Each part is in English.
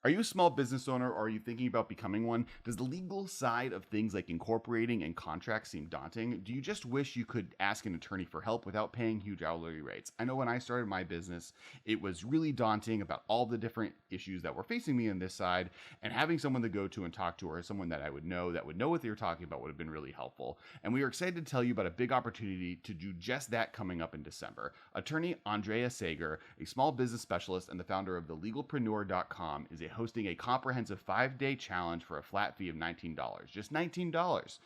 Are you a small business owner or are you thinking about becoming one? Does the legal side of things like incorporating and contracts seem daunting? Do you just wish you could ask an attorney for help without paying huge hourly rates? I know when I started my business, it was really daunting about all the different issues that were facing me on this side, and having someone to go to and talk to, or someone that I would know that would know what they were talking about, would have been really helpful. And we are excited to tell you about a big opportunity to do just that coming up in December. Attorney Andrea Sager, a small business specialist and the founder of thelegalpreneur.com, is hosting a comprehensive 5-day challenge for a flat fee of $19. Just $19.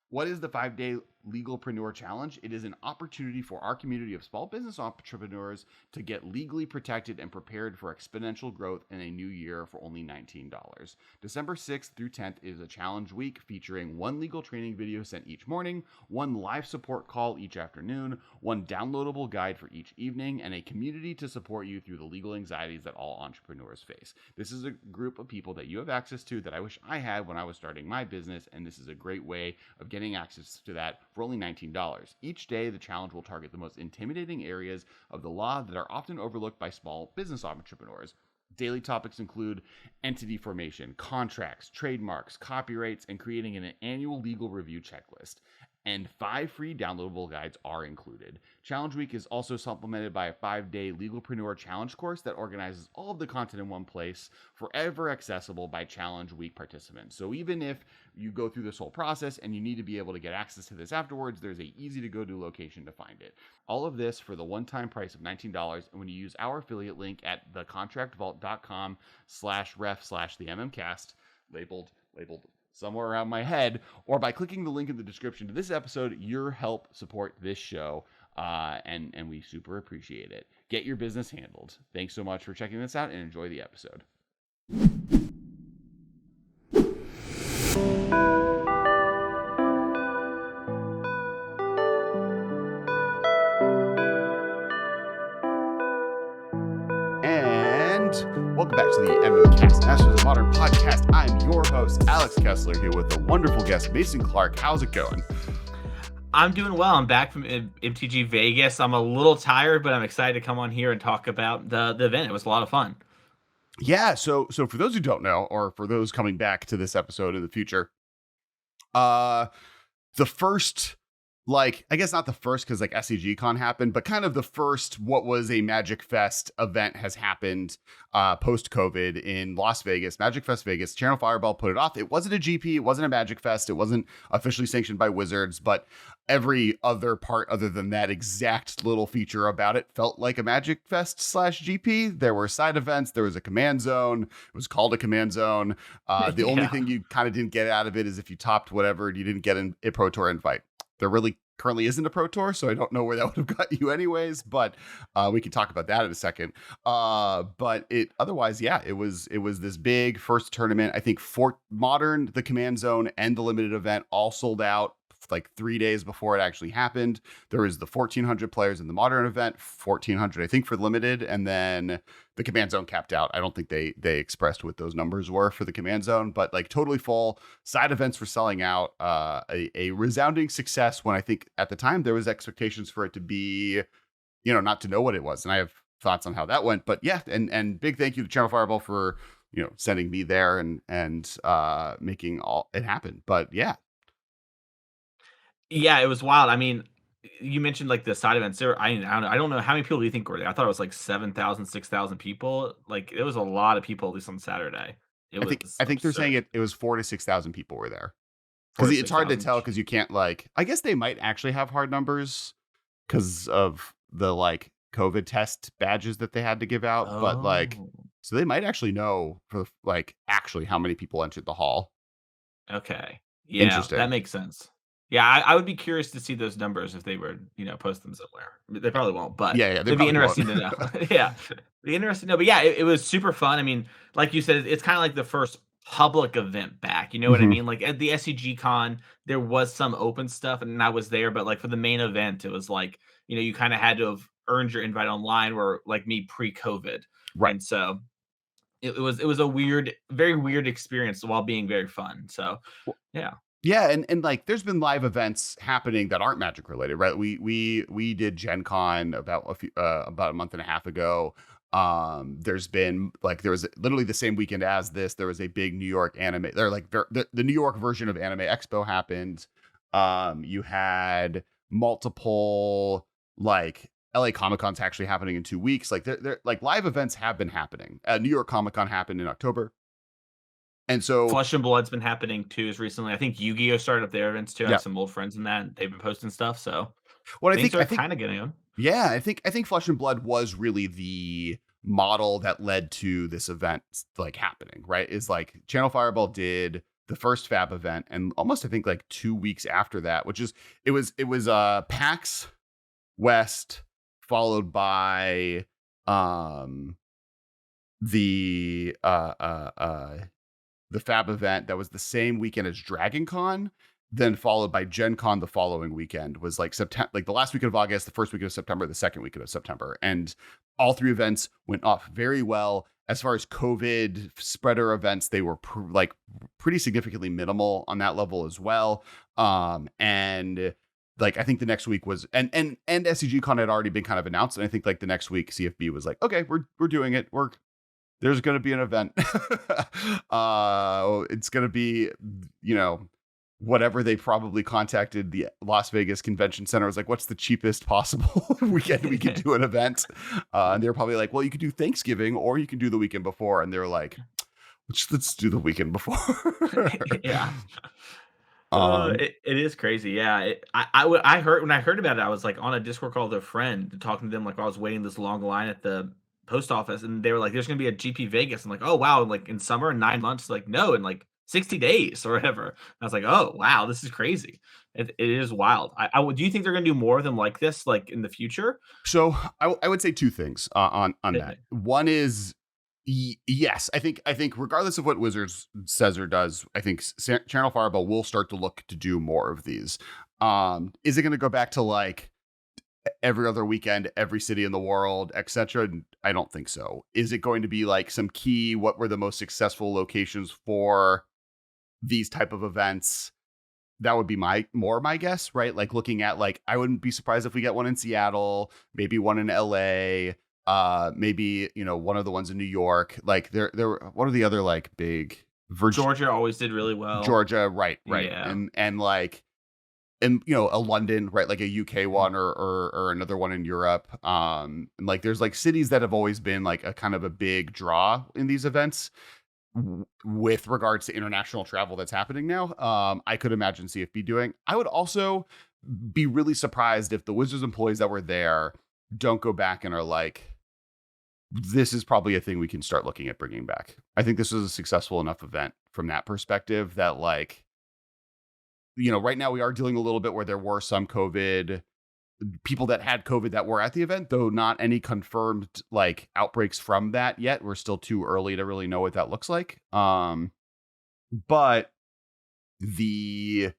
What is the 5-day Legalpreneur Challenge? It is an opportunity for our community of small business entrepreneurs to get legally protected and prepared for exponential growth in a new year for only $19. December 6th through 10th is a challenge week featuring one legal training video sent each morning, one live support call each afternoon, one downloadable guide for each evening, and a community to support you through the legal anxieties that all entrepreneurs face. This is a group of people that you have access to that I wish I had when I was starting my business, and this is a great way of getting access to that for only $19. Each day, the challenge will target the most intimidating areas of the law that are often overlooked by small business entrepreneurs. Daily topics include entity formation, contracts, trademarks, copyrights, and creating an annual legal review checklist. And 5 free downloadable guides are included. Challenge Week is also supplemented by a 5-day Legalpreneur Challenge course that organizes all of the content in one place, forever accessible by Challenge Week participants. So even if you go through this whole process and you need to be able to get access to this afterwards, there's a easy to go to location to find it. All of this for the one-time price of $19. And when you use our affiliate link at thecontractvault.com/ref/the MMcast, labeled somewhere around my head, or by clicking the link in the description to this episode, your help support this show, and we super appreciate it. Get your business handled. Thanks so much for checking this out and enjoy the episode. Welcome back to the MMcast Masters of Modern podcast. I'm your host, Alex Kessler, here with a wonderful guest, Mason Clark. How's it going? I'm doing well. I'm back from MTG Vegas. I'm a little tired, but I'm excited to come on here and talk about the event. It was a lot of fun. Yeah, so for those who don't know, or for those coming back to this episode in the future, the first, I guess not the first, because SCGCon happened, but kind of the first what was a Magic Fest event has happened post-COVID in Las Vegas. Magic Fest Vegas. Channel Fireball put it off. It wasn't a GP. It wasn't a Magic Fest. It wasn't officially sanctioned by Wizards, but every other part other than that exact little feature about it felt like a Magic Fest /GP. There were side events. There was a command zone. It was called a command zone. The only thing you kind of didn't get out of it is if you topped whatever, you didn't get a Pro Tour invite. There really currently isn't a Pro Tour, so I don't know where that would have got you anyways, but we can talk about that in a second. But otherwise, it was this big first tournament. I think for Modern, the Command Zone, and the limited event all sold out 3 days before it actually happened. There was the 1,400 players in the Modern event, 1,400 I think for limited, and then the Command Zone capped out. I don't think they expressed what those numbers were for the Command Zone, but totally full. Side events were selling out. A resounding success when I think at the time there was expectations for it to be, not to know what it was. And I have thoughts on how that went, but yeah. And big thank you to Channel Fireball for, sending me there and making all it happen. But yeah. Yeah, it was wild. I mean, you mentioned the side events there. I don't know how many people do you think were there? I thought it was 7,000, 6,000 people. It was a lot of people, at least on Saturday. I think they're saying it was 4,000 to 6,000 people were there. Because it's hard to tell because you can't I guess they might actually have hard numbers because of the COVID test badges that they had to give out. Oh. But so they might actually know for actually how many people entered the hall. Okay. Yeah, interesting. That makes sense. Yeah, I would be curious to see those numbers if they were, post them somewhere. They probably won't, but yeah, it'd be interesting to know. Yeah, be interesting to know. But yeah, it was super fun. I mean, like you said, it's kind of like the first public event back. You know what I mean? At the SCGCon, there was some open stuff, and I was there. But for the main event, it was you kind of had to have earned your invite online, where me pre-COVID, right? And so it was a very weird experience while being very fun. So yeah. Yeah, and there's been live events happening that aren't Magic related, right? We did Gen Con about a month and a half ago. There's been like, there was literally the same weekend as this, there was a big New York anime, they're like the New York version of Anime Expo happened. You had multiple like LA Comic Con's actually happening in 2 weeks. Like they're like live events have been happening. New York Comic Con happened in October. And so, Flesh and Blood's been happening too as recently. I think Yu-Gi-Oh started up their events too. I yeah, have some old friends in that. And they've been posting stuff, so what things I are think, kind of getting on. yeah, I think Flesh and Blood was really the model that led to this event like happening, right? Is like Channel Fireball did the first Fab event, and almost I think like 2 weeks after that, which is it was PAX West followed by the the Fab event that was the same weekend as Dragon Con, then followed by Gen Con the following weekend. Was like September, like the last weekend of August, the first weekend of September, the second weekend of September. And all three events went off very well. As far as COVID spreader events, they were pretty significantly minimal on that level as well. And like I think the next week was and SCG Con had already been kind of announced. And I think like the next week CFB was like, okay, we're doing it. There's going to be an event. It's going to be, you know, whatever they probably contacted the Las Vegas Convention Center. Was like, what's the cheapest possible weekend we could do an event? And they're probably like, well, you could do Thanksgiving or you can do the weekend before. And they're like, let's do the weekend before. Yeah. It is crazy. Yeah. I heard when I heard about it, I was like on a Discord call with a friend talking to them like I was waiting this long line at the post office, and they were like, "There's gonna be a GP Vegas." I'm like, "Oh wow!" Like in summer, in 9 months. Like no, in like 60 days or whatever. And I was like, "Oh wow, this is crazy." It is wild. Do you think they're gonna do more of them like this, like in the future? So I would say two things on that. One is yes, I think regardless of what Wizards says or does, I think Channel Fireball will start to look to do more of these. Is it going to go back to like every other weekend, every city in the world, etc.? I don't think so. Is it going to be like some key, what were the most successful locations for these type of events? That would be my guess, right? Like looking at like, I wouldn't be surprised if we get one in Seattle, maybe one in LA, maybe, you know, one of the ones in New York. Like there, what are the other like big Georgia always did really well. Georgia, right. Yeah. And like, and you know, a London, right, like a UK one or another one in Europe. And like there's like cities that have always been like a kind of a big draw in these events with regards to international travel that's happening now. I could imagine CFB doing. I would also be really surprised if the Wizards employees that were there don't go back and are like, this is probably a thing we can start looking at bringing back. I think this was a successful enough event from that perspective that like, you know, right now we are dealing a little bit where there were some COVID people that had COVID that were at the event, though not any confirmed like outbreaks from that yet. We're still too early to really know what that looks like. But the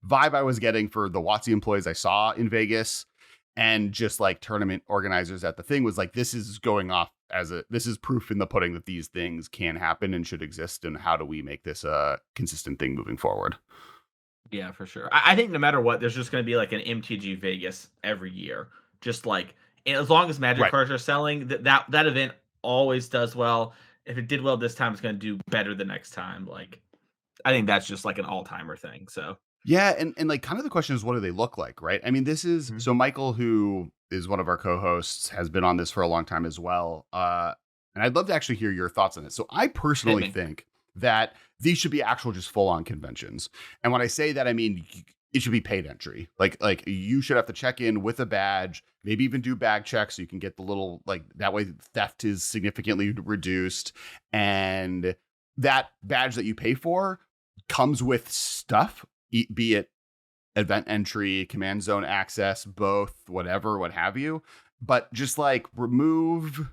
vibe I was getting for the WotC employees I saw in Vegas and just like tournament organizers at the thing was like, this is going off this is proof in the pudding that these things can happen and should exist. And how do we make this a consistent thing moving forward? Yeah, for sure. I think no matter what, there's just going to be like an MTG Vegas every year. Just like as long as Magic cards are selling, that event always does well. If it did well this time, it's going to do better the next time. Like I think that's just like an all-timer thing. So yeah, and like kind of the question is, what do they look like, right? I mean, this is so Michael, who is one of our co-hosts, has been on this for a long time as well. And I'd love to actually hear your thoughts on it. So I personally think that these should be actual just full-on conventions. And when I say that, I mean it should be paid entry. Like you should have to check in with a badge, maybe even do bag checks so you can get the little, like that way theft is significantly reduced. And that badge that you pay for comes with stuff, be it event entry, command zone access, both, whatever, what have you. But just like remove,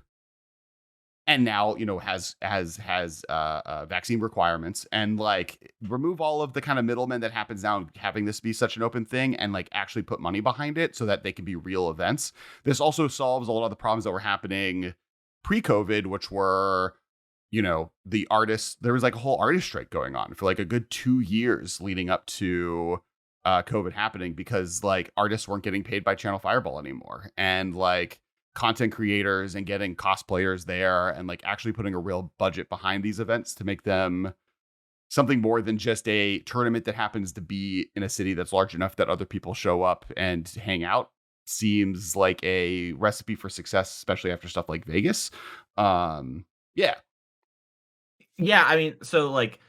and now, you know, has vaccine requirements, and like remove all of the kind of middlemen that happens now, having this be such an open thing, and like actually put money behind it so that they can be real events. This also solves a lot of the problems that were happening pre-COVID, which were, you know, the artists, there was like a whole artist strike going on for like a good 2 years leading up to COVID happening, because like artists weren't getting paid by Channel Fireball anymore. And like content creators and getting cosplayers there and like actually putting a real budget behind these events to make them something more than just a tournament that happens to be in a city that's large enough that other people show up and hang out seems like a recipe for success, especially after stuff like Vegas. Yeah. Yeah, I mean, so like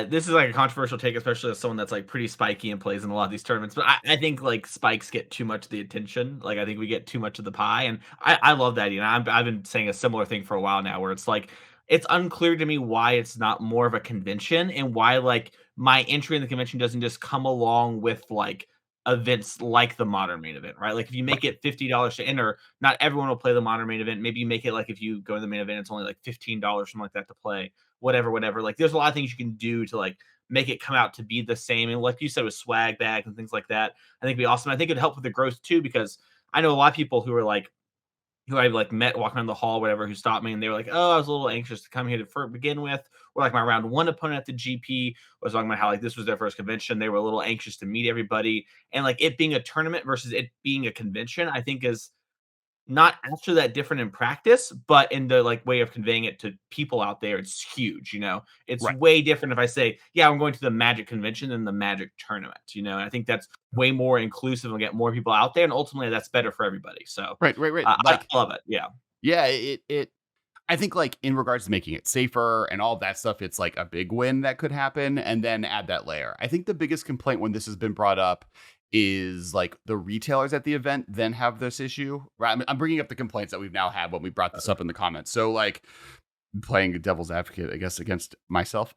this is like a controversial take, especially as someone that's like pretty spiky and plays in a lot of these tournaments. But I think like spikes get too much of the attention. Like I think we get too much of the pie, and I love that. You know, I've been saying a similar thing for a while now, where it's like it's unclear to me why it's not more of a convention and why like my entry in the convention doesn't just come along with like events like the modern main event, right? Like if you make it $50 to enter, not everyone will play the modern main event. Maybe you make it like if you go to the main event, it's only like $15, something like that to play whatever. Like there's a lot of things you can do to like make it come out to be the same. And like you said, with swag bags and things like that, I think it'd be awesome. I think it'd help with the growth too, because I know a lot of people who are like, who I've like met walking around the hall, whatever, who stopped me and they were like, oh, I was a little anxious to come here to begin with. Or like my round one opponent at the GP was talking about how like this was their first convention. They were a little anxious to meet everybody. And like it being a tournament versus it being a convention, I think is not actually that different in practice, but in the like way of conveying it to people out there, it's huge. You know, it's Right. way different if I say, "Yeah, I'm going to the Magic convention than the Magic tournament." You know, and I think that's way more inclusive and get more people out there, and ultimately that's better for everybody. So Right. I Like, love it. Yeah, yeah, I think like in regards to making it safer and all that stuff, it's like a big win that could happen. And then add that layer. I think the biggest complaint when this has been brought up is like the retailers at the event then have this issue. Right. I'm bringing up the complaints that we've now had when we brought this up in the comments. So like playing devil's advocate, I guess, against myself.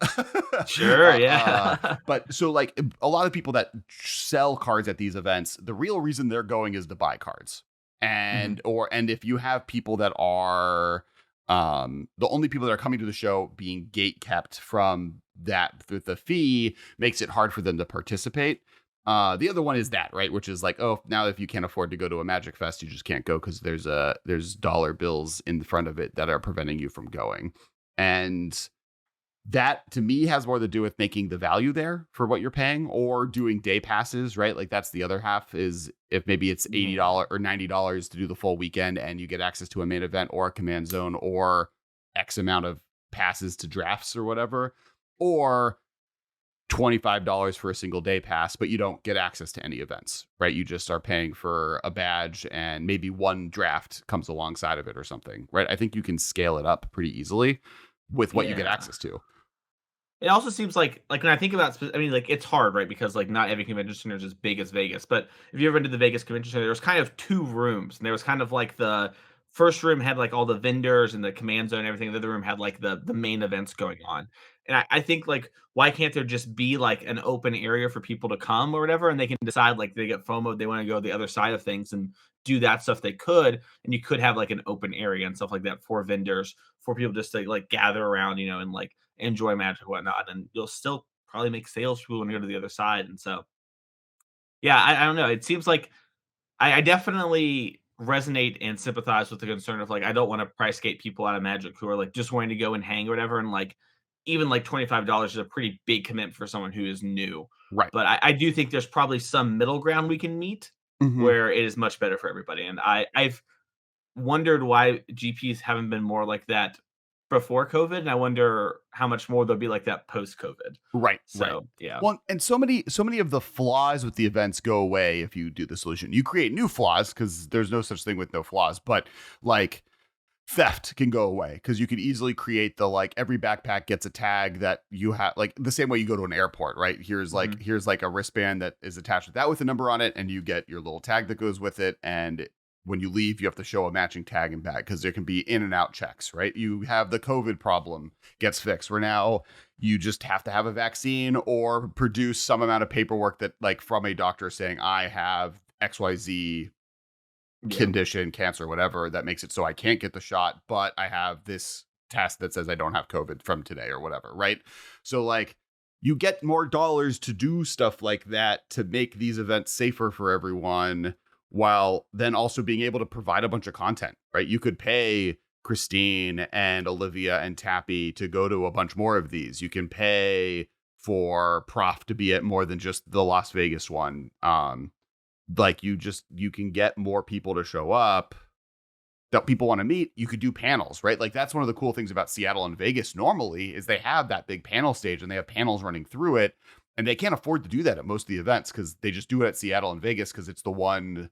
sure, yeah, But so like a lot of people that sell cards at these events, the real reason they're going is to buy cards. Mhm. And if you have people that are the only people that are coming to the show being gate kept from that the fee makes it hard for them to participate. The other one is that, right, which is like, oh, now if you can't afford to go to a Magic Fest, you just can't go because there's dollar bills in the front of it that are preventing you from going. And that to me has more to do with making the value there for what you're paying or doing day passes, right? Like that's the other half is if maybe it's Yeah. $80 or $90 to do the full weekend and you get access to a main event or a command zone or X amount of passes to drafts or whatever, or $25 for a single day pass, but you don't get access to any events, right? You just are paying for a badge and maybe one draft comes alongside of it or something, right? I think you can scale it up pretty easily with what you get Yeah. access to. It also seems like when I think about, I mean, like it's hard, right? Because like not every convention center is as big as Vegas. But if you ever been to the Vegas Convention Center, there was kind of two rooms, and there was kind of like the first room had like all the vendors and the command zone and everything. The other room had like the main events going on. And I think like why can't there just be like an open area for people to come or whatever, and they can decide like they get FOMO, they want to go the other side of things and do that stuff they could, and you could have like an open area and stuff like that for vendors for people just to like gather around, you know, and like enjoy Magic and whatnot, and you'll still probably make sales for people when you go to the other side. And so, yeah, I don't know. It seems like I definitely resonate and sympathize with the concern of like I don't want to price gate people out of Magic who are like just wanting to go and hang or whatever, and like even like $25 is a pretty big commitment for someone who is new. Right. But I do think there's probably some middle ground we can meet Mhm. where it is much better for everybody. And I've wondered why GPs haven't been more like that before COVID, and I wonder how much more they'll be like that post COVID. Right. So, yeah. Well, and so many of the flaws with the events go away if you do the solution. You create new flaws because there's no such thing with no flaws, but like theft can go away because you could easily create the like every backpack gets a tag that you have like the same way you go to an airport, right? Mhm. Here's like a wristband that is attached with that with a number on it, and you get your little tag that goes with it. And when you leave, you have to show a matching tag and bag because there can be in and out checks, right? You have the COVID problem gets fixed where now you just have to have a vaccine or produce some amount of paperwork that like from a doctor saying I have XYZ Yeah. condition, cancer, whatever, that makes it so I can't get the shot, but I have this test that says I don't have COVID from today or whatever, right? So like you get more dollars to do stuff like that to make these events safer for everyone while then also being able to provide a bunch of content, right? You could pay Christine and Olivia and Tappy to go to a bunch more of these. You can pay for Prof to be at more than just the Las Vegas one. Like you can get more people to show up that people want to meet, you could do panels, right? Like that's one of the cool things about Seattle and Vegas normally is they have that big panel stage and they have panels running through it. And they can't afford to do that at most of the events because they just do it at Seattle and Vegas because it's the one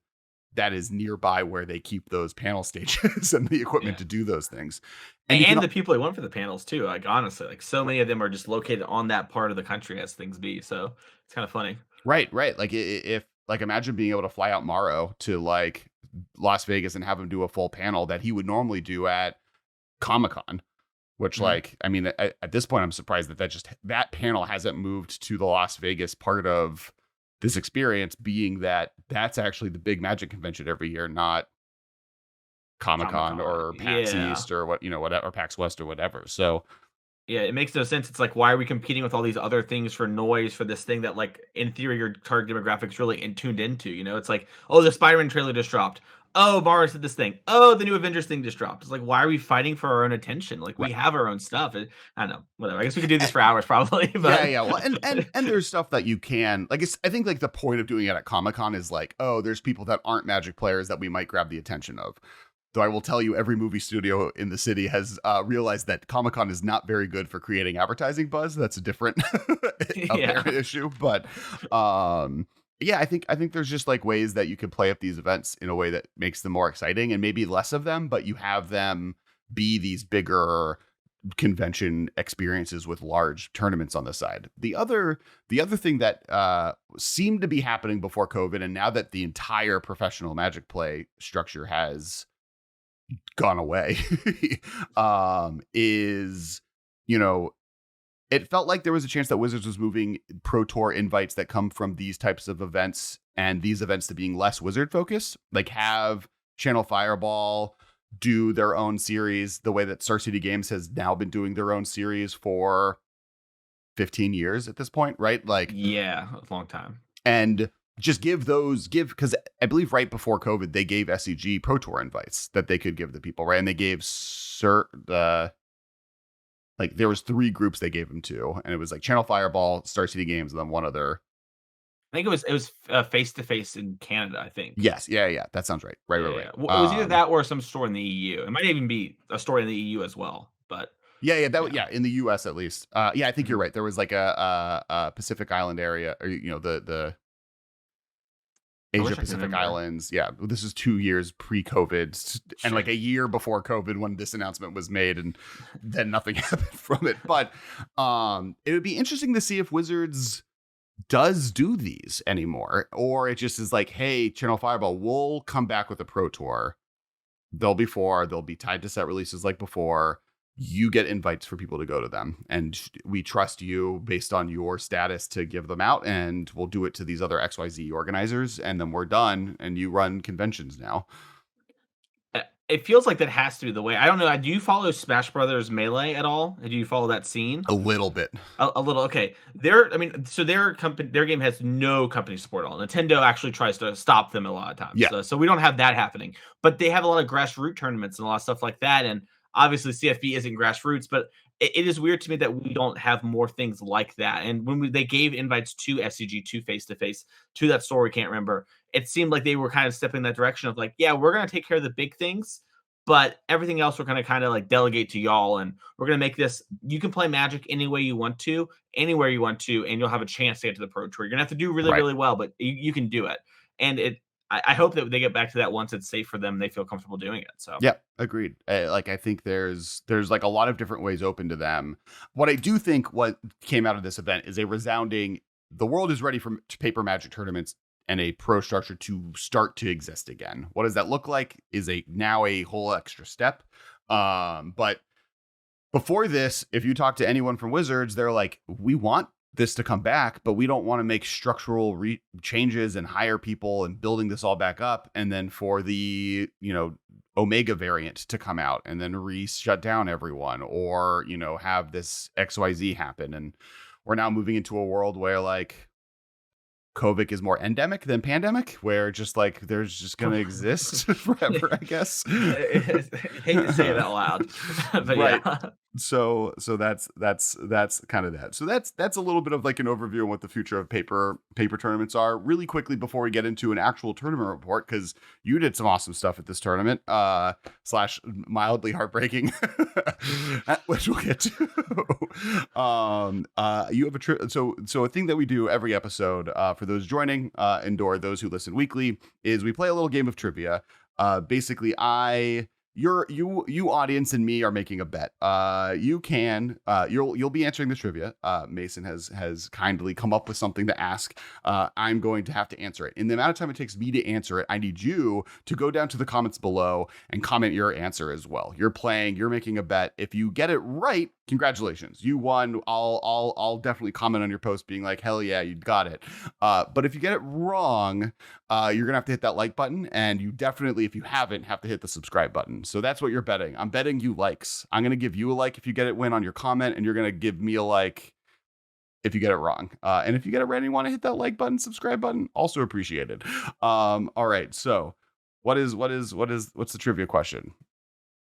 that is nearby where they keep those panel stages and the equipment to do those things. And the people they want for the panels too. Like honestly, like so many of them are just located on that part of the country as things be. So it's kind of funny. Right. Like if like imagine being able to fly out Morrow to like Las Vegas and have him do a full panel that he would normally do at Comic-Con, which like, I mean, at this point, I'm surprised that panel hasn't moved to the Las Vegas part of this experience, being that that's actually the big Magic convention every year, not Comic-Con or PAX East or whatever, or PAX West or whatever. So yeah, it makes no sense. It's like, why are we competing with all these other things for noise for this thing that, like, in theory, your target demographic's really tuned into? You know, it's like, oh, the Spider-Man trailer just dropped. Oh, Mars did this thing. Oh, the new Avengers thing just dropped. It's like, why are we fighting for our own attention? Like, we have our own stuff. I don't know. Whatever. I guess we could do this for hours, probably. But yeah. Well, and there's stuff that you can like. I think like the point of doing it at Comic-Con is like, oh, there's people that aren't Magic players that we might grab the attention of. Though I will tell you, every movie studio in the city has realized that Comic-Con is not very good for creating advertising buzz. That's a different issue. But yeah, I think there's just like ways that you can play up these events in a way that makes them more exciting and maybe less of them, but you have them be these bigger convention experiences with large tournaments on the side. The other thing that seemed to be happening before COVID, and now that the entire professional Magic play structure has gone away, is, it felt like there was a chance that Wizards was moving Pro Tour invites that come from these types of events and these events to being less Wizard focused, like have Channel Fireball do their own series the way that Star City Games has now been doing their own series for 15 years at this point, right? Like, yeah, a long time. And just because I believe right before COVID, they gave SCG Pro Tour invites that they could give the people, right? And they gave there was 3 groups they gave them to, and it was like Channel Fireball, Star City Games, and then one other. I think it was face to face in Canada. I think. Yes, yeah, that sounds right. Right. Well, it was either that or some store in the EU. It might even be a store in the EU as well, but. Yeah, in the US at least. Yeah, I think you're right. There was like a Pacific Island area, or the Asia Pacific Islands. Yeah, this is 2 years pre-COVID and like a year before COVID when this announcement was made, and then nothing happened from it. But it would be interesting to see if Wizards does do these anymore, or it just is like, hey, Channel Fireball, we'll come back with a Pro Tour. They'll be tied to set releases like before. You get invites for people to go to them, and we trust you based on your status to give them out, and we'll do it to these other XYZ organizers, and then we're done, and you run conventions now. It feels like that has to be the way. I don't know. Do you follow Smash Brothers Melee at all? Do you follow that scene? A little bit. A little. Okay. Their game has no company support at all. Nintendo actually tries to stop them a lot of times. Yeah. So we don't have that happening. But they have a lot of grassroots tournaments and a lot of stuff like that. And obviously CFB isn't grassroots, but it is weird to me that we don't have more things like that. And when they gave invites to SCG, to face-to-face, to that store, we can't remember, it seemed like they were kind of stepping in that direction of like, yeah, we're going to take care of the big things, but everything else we're going to kind of like delegate to y'all. And we're going to make this, you can play Magic any way you want to, anywhere you want to, and you'll have a chance to get to the Pro Tour. You're going to have to do really, really well, but you can do it. And I hope that they get back to that once it's safe for them, they feel comfortable doing it. So yeah, agreed. Like I think there's like a lot of different ways open to them. What I do think what came out of this event is a resounding, the world is ready for paper Magic tournaments and a pro structure to start to exist again. What does that look like is now a whole extra step. But before this, if you talk to anyone from Wizards, they're like, we want this to come back, but we don't want to make structural changes and hire people and building this all back up. And then for the, Omega variant to come out and then shut down everyone, or, have this XYZ happen. And we're now moving into a world where like COVID is more endemic than pandemic, where just like there's just going to exist forever, I guess. I hate to say it out loud, but right. Yeah. that's kind of that. So that's a little bit of like an overview on what the future of paper tournaments are. Really quickly before we get into an actual tournament report, because you did some awesome stuff at this tournament, slash mildly heartbreaking, which we'll get to. You have so a thing that we do every episode, for those joining, and or those who listen weekly, is we play a little game of trivia. Basically, you audience and me are making a bet. You'll be answering the trivia. Mason has kindly come up with something to ask. I'm going to have to answer it. In the amount of time it takes me to answer it, I need you to go down to the comments below and comment your answer as well. You're making a bet. If you get it right, congratulations, you won. I'll definitely comment on your post being like, hell yeah, you got it. But if you get it wrong, you're gonna have to hit that like button, and you definitely, if you haven't, have to hit the subscribe button. So that's what you're betting. I'm betting you likes. I'm gonna give you a like if you get it win on your comment, and you're gonna give me a like if you get it wrong. And if you get it right and you want to hit that like button, subscribe button, also appreciated. All right. So what's the trivia question?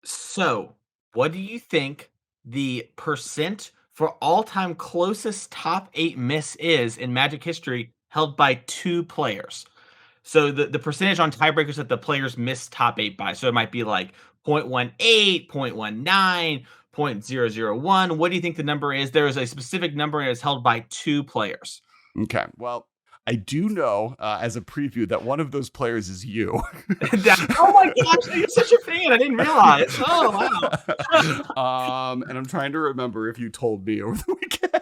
So, what do you think the percent for all-time closest top 8 miss is in Magic history held by 2 players? So the percentage on tiebreakers that the players miss top 8 by. So it might be like 0.18, 0.19, 0.001. What do you think the number is? There is a specific number and it's held by 2 players. Okay. Well, I do know, as a preview, that one of those players is you. Oh my gosh, you're such a fan. I didn't realize. Oh, wow. And I'm trying to remember if you told me over the weekend.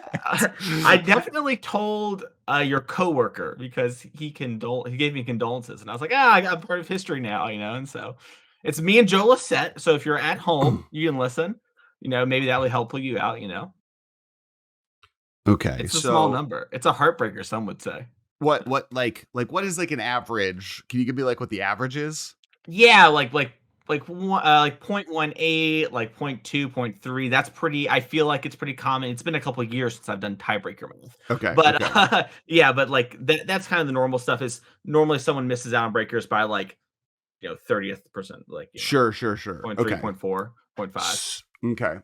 I definitely told your coworker, because he gave me condolences, and I was like, I got part of history now, and so it's me and Joe Lissette. So if you're at home, you can listen. Maybe that will help you out. Okay, it's a small number. It's a heartbreaker, some would say. What what is like an average? Can you give me like what the average is? Yeah, like 0.18, like 0.2, 0.3. That's pretty. I feel like it's pretty common. It's been a couple of years since I've done tiebreaker math. Okay, but yeah, but like that's kind of the normal stuff. Is normally someone misses out on breakers by like 30th percent, like sure. 0.3, Okay. 0.4, 0.5. Okay.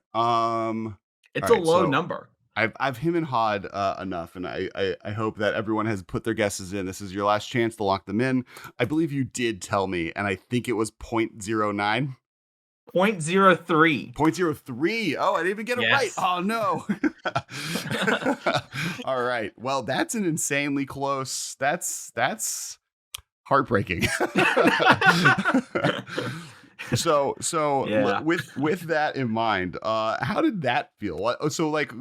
It's a low number. I've him and hawed enough, and I hope that everyone has put their guesses in. This is your last chance to lock them in. I believe you did tell me, and I think it was 0.09. 0.03. 0.03. Oh, I didn't even get it right. Oh no. All right. Well, that's an insanely close. That's heartbreaking. So yeah. with that in mind, how did that feel? So like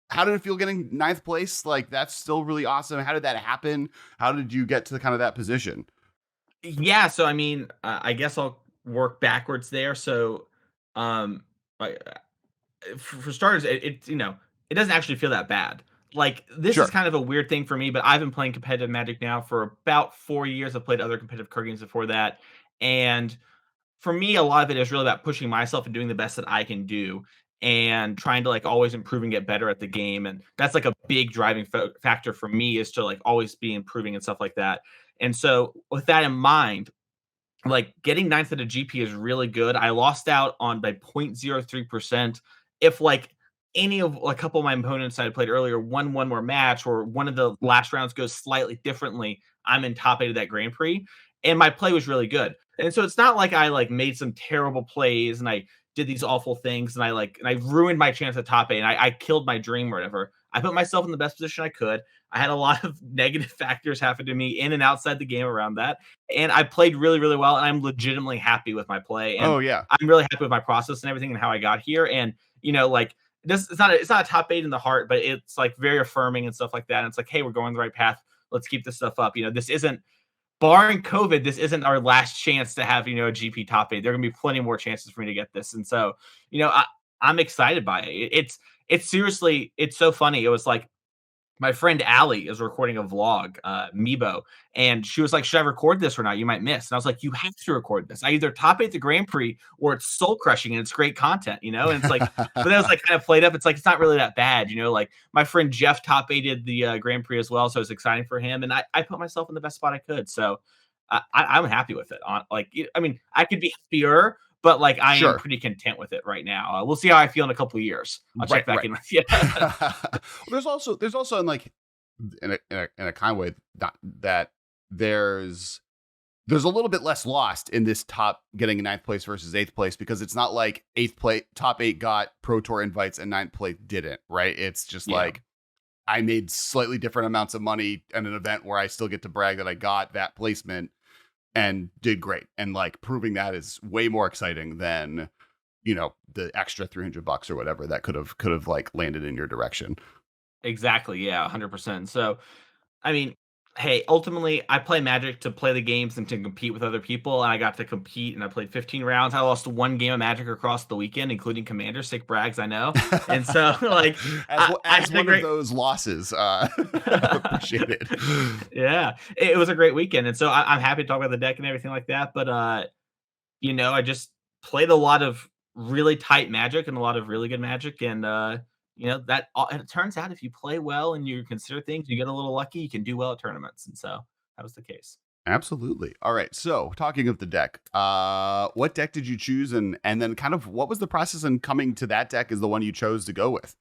how did it feel getting 9th place? Like, that's still really awesome. How did that happen? How did you get to kind of that position? Yeah, so I mean, I guess I'll work backwards there. So, for starters, it doesn't actually feel that bad. Like, this is kind of a weird thing for me, but I've been playing competitive Magic now for about 4 years. I've played other competitive card games before that, and for me, a lot of it is really about pushing myself and doing the best that I can do, and trying to like always improve and get better at the game. And that's like a big driving factor for me, is to like always be improving and stuff like that. And so with that in mind, like getting 9th at a GP is really good. I lost out on by 0.03%. If like any of a couple of my opponents I had played earlier won one more match, or one of the last rounds goes slightly differently, I'm in top 8 of that Grand Prix. And my play was really good. And so it's not like I like made some terrible plays and I did these awful things and I ruined my chance at top 8 and I killed my dream or whatever. I put myself in the best position I could. I had a lot of negative factors happen to me in and outside the game around that. And I played really, really well. And I'm legitimately happy with my play. And I'm really happy with my process and everything and how I got here. And, like, it's not a top 8 in the heart, but it's like very affirming and stuff like that. And it's like, hey, we're going the right path. Let's keep this stuff up. This isn't, barring COVID, this isn't our last chance to have, a GP top 8. There are going to be plenty more chances for me to get this. And so, I'm excited by it. It's seriously, it's so funny. It was like, my friend Allie is recording a vlog, Meebo, and she was like, should I record this or not? You might miss. And I was like, you have to record this. I either top 8 the Grand Prix or it's soul crushing and it's great content, And it's like, but then it's like kind of played up. It's like, it's not really that bad, Like my friend Jeff top 8'd the Grand Prix as well. So it's exciting for him. And I put myself in the best spot I could. So I'm happy with it. I mean, I could be happier, but like I am Sure. pretty content with it right now. We'll see how I feel in a couple of years. I'll check back in with you. There's also in like in a kind of way that there's a little bit less lost in this top getting ninth place versus eighth place, because it's not like top 8 got Pro Tour invites and ninth place didn't, right? It's just like I made slightly different amounts of money at an event where I still get to brag that I got that placement and did great. And like proving that is way more exciting than, the extra $300 or whatever that could have like landed in your direction. Exactly. Yeah, 100%. So, I mean, hey, ultimately, I play Magic to play the games and to compete with other people. And I got to compete, and I played 15 rounds. I lost one game of Magic across the weekend, including Commander. Sick brags, I know. And so, like, as one of those losses, appreciate it. Yeah, it was a great weekend, and so I'm happy to talk about the deck and everything like that. But I just played a lot of really tight Magic and a lot of really good Magic, and and it turns out if you play well and you consider things, you get a little lucky, you can do well at tournaments, and so that was the case. Absolutely. All right. So talking of the deck, what deck did you choose, and then kind of what was the process in coming to that deck as the one you chose to go with?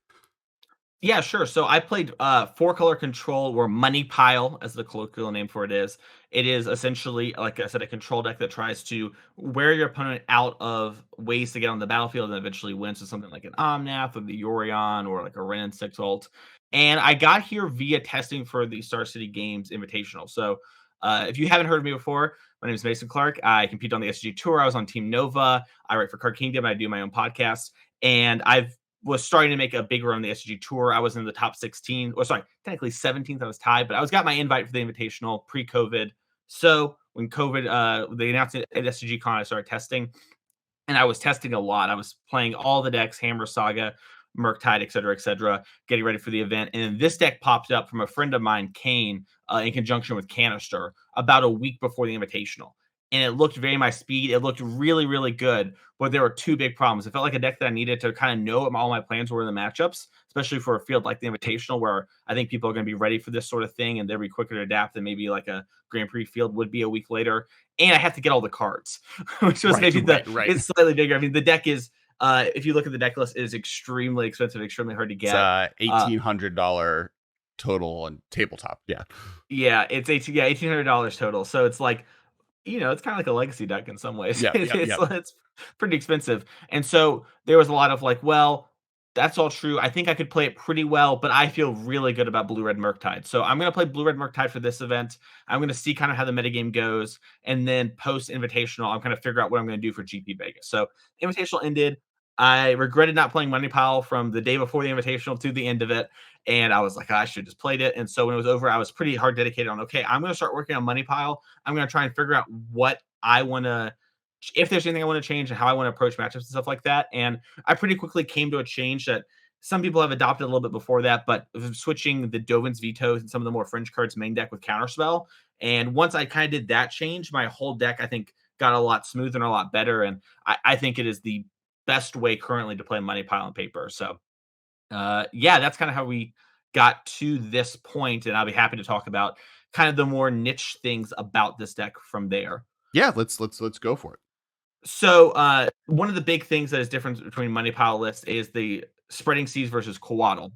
Yeah, sure. So I played 4-color control, or money pile, as the colloquial name for it is. It is essentially, like I said, a control deck that tries to wear your opponent out of ways to get on the battlefield and eventually win. So something like an Omnath or the Yorion or like a Ren and 6 ult. And I got here via testing for the Star City Games Invitational. So if you haven't heard of me before, my name is Mason Clark. I compete on the SG Tour. I was on Team Nova. I write for Card Kingdom. I do my own podcast. And I've was starting to make a big run on the SG Tour. I was in the top 16, or sorry, technically 17th. I was tied, but I got my invite for the Invitational pre-COVID. So when COVID, they announced it at SG Con, I started testing, and I was testing a lot. I was playing all the decks, Hammer Saga, Murktide, et cetera, getting ready for the event. And then this deck popped up from a friend of mine, Kane, in conjunction with Canister, about a week before the Invitational. And it looked very my speed. It looked really, really good. But there were two big problems. It felt like a deck that I needed to kind of know what all my plans were in the matchups, especially for a field like the Invitational, where I think people are going to be ready for this sort of thing and they'll be quicker to adapt than maybe like a Grand Prix field would be a week later. And I have to get all the cards, which was maybe it's slightly bigger. I mean, the deck is, if you look at the deck list, it is extremely expensive, extremely hard to get. It's $1,800 total on tabletop. Yeah, it's $1,800 total. So it's like, it's kind of like a legacy deck in some ways. It's pretty expensive. And so there was a lot of like, well, that's all true. I think I could play it pretty well, but I feel really good about Blue-Red Murktide. So I'm going to play Blue-Red Murktide for this event. I'm going to see kind of how the metagame goes. And then post-Invitational, I'm going to figure out what I'm going to do for GP Vegas. So Invitational ended. I regretted not playing Money Pile from the day before the Invitational to the end of it. And I was like, I should have just played it. And so when it was over, I was pretty hard dedicated on, okay, I'm going to start working on Money Pile. I'm going to try and figure out what I want to, if there's anything I want to change and how I want to approach matchups and stuff like that. And I pretty quickly came to a change that some people have adopted a little bit before that, but switching the Dovin's Vetoes and some of the more fringe cards main deck with Counterspell. And once I kind of did that change, my whole deck, I think, got a lot smoother and a lot better. And I think it is the best way currently to play Money Pile on paper. So that's kind of how we got to this point, and I'll be happy to talk about kind of the more niche things about this deck from there. Yeah, let's go for it. So one of the big things that is different between Money Pile lists is the Spreading Seas versus Coatl.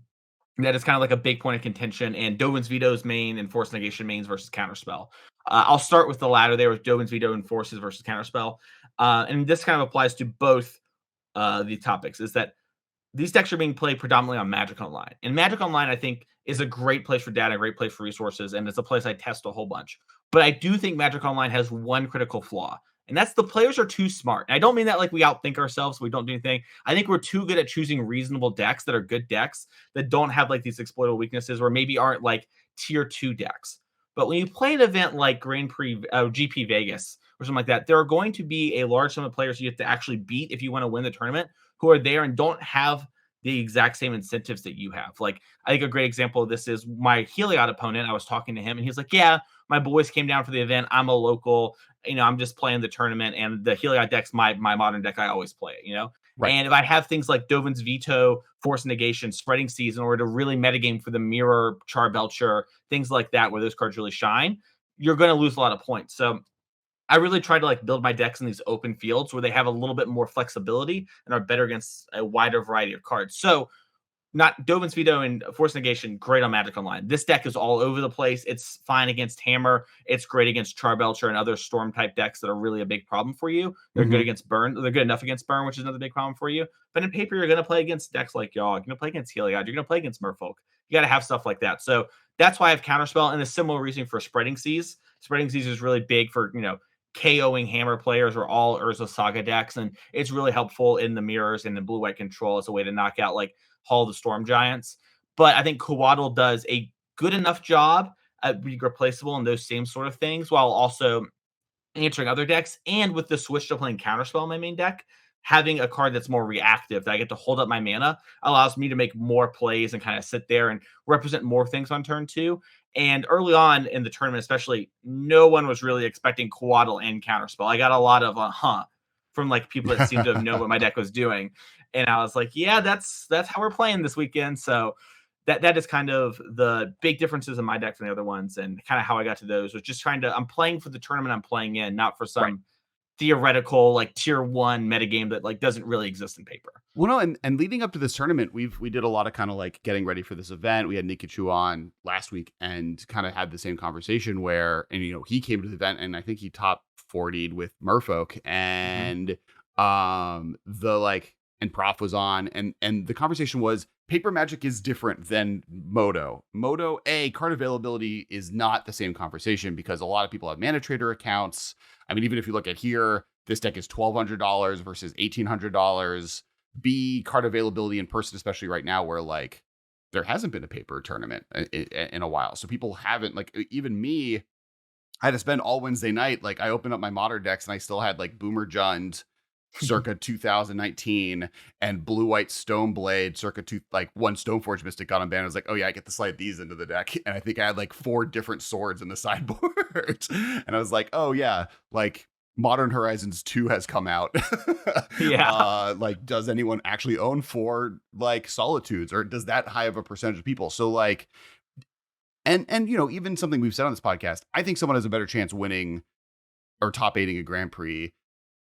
That is kind of like a big point of contention, and Dovin's Veto's main and Force Negation mains versus Counterspell. I'll start with the latter there with Dovin's Veto and Forces versus Counterspell. And this kind of applies to both the topics, is that these decks are being played predominantly on Magic Online. And Magic Online, I think, is a great place for data, a great place for resources, and it's a place I test a whole bunch. But I do think Magic Online has one critical flaw, and that's the players are too smart. And I don't mean that like we outthink ourselves, we don't do anything. I think we're too good at choosing reasonable decks that are good decks that don't have like these exploitable weaknesses, or maybe aren't like tier 2 decks. But when you play an event like Grand Prix, GP Vegas, or something like that, there are going to be a large sum of players you have to actually beat if you want to win the tournament, who are there and don't have the exact same incentives that you have. Like, I think a great example of this is my Heliod opponent. I was talking to him and he's like, yeah, my boys came down for the event. I'm a local, I'm just playing the tournament, and the Heliod deck's my modern deck. I always play it, Right. And if I have things like Dovin's Veto, Force Negation, Spreading Seas in order to really metagame for the Mirror, Charbelcher, things like that, where those cards really shine, you're going to lose a lot of points. So I really try to like build my decks in these open fields where they have a little bit more flexibility and are better against a wider variety of cards. So not Dovin's Veto and Force Negation, great on Magic Online. This deck is all over the place. It's fine against Hammer. It's great against Charbelcher and other Storm type decks that are really a big problem for you. They're good against Burn. They're good enough against Burn, which is another big problem for you. But in paper, you're going to play against decks like Yogg. You're going to play against Heliod. You're going to play against Merfolk. You got to have stuff like that. So that's why I have Counterspell, and a similar reason for Spreading Seas. Spreading Seas is really big for, KOing Hammer players or all Urza Saga decks, and it's really helpful in the mirrors and the blue-white control as a way to knock out like Hall of the Storm Giants. But I think Coatl does a good enough job at being replaceable in those same sort of things, while also answering other decks. And with the switch to playing Counterspell in my main deck, having a card that's more reactive that I get to hold up my mana allows me to make more plays and kind of sit there and represent more things on turn 2. And early on in the tournament, especially, no one was really expecting Coatl and Counterspell. I got a lot of from like people that seemed to have known what my deck was doing. And I was like, yeah, that's how we're playing this weekend. So that is kind of the big differences in my deck from the other ones, and kind of how I got to those was just I'm playing for the tournament I'm playing in, not for some theoretical like tier 1 metagame that like doesn't really exist in paper. Well, no, and leading up to this tournament, we did a lot of kind of like getting ready for this event. We had Nikachu on last week and kind of had the same conversation where, and he came to the event and I think he top 40'd with Merfolk, and and Prof was on, and the conversation was paper Magic is different than Moto. Moto, card availability is not the same conversation because a lot of people have Mana Trader accounts. I mean, even if you look at here, this deck is $1,200 versus $1,800. B, card availability in person, especially right now where like there hasn't been a paper tournament in a while. So people haven't, like, even me, I had to spend all Wednesday night. Like I opened up my modern decks and I still had like Boomer Jund circa 2019 and Blue White Stoneblade circa one Stoneforge Mystic got on ban. I was like, oh yeah, I get to slide these into the deck. And I think I had like 4 different swords in the sideboard. And I was like, oh yeah, like Modern Horizons 2 has come out. Yeah. Like, does anyone actually own 4 like Solitudes, or does that high of a percentage of people? So like, and even something we've said on this podcast, I think someone has a better chance winning or top 8ing a Grand Prix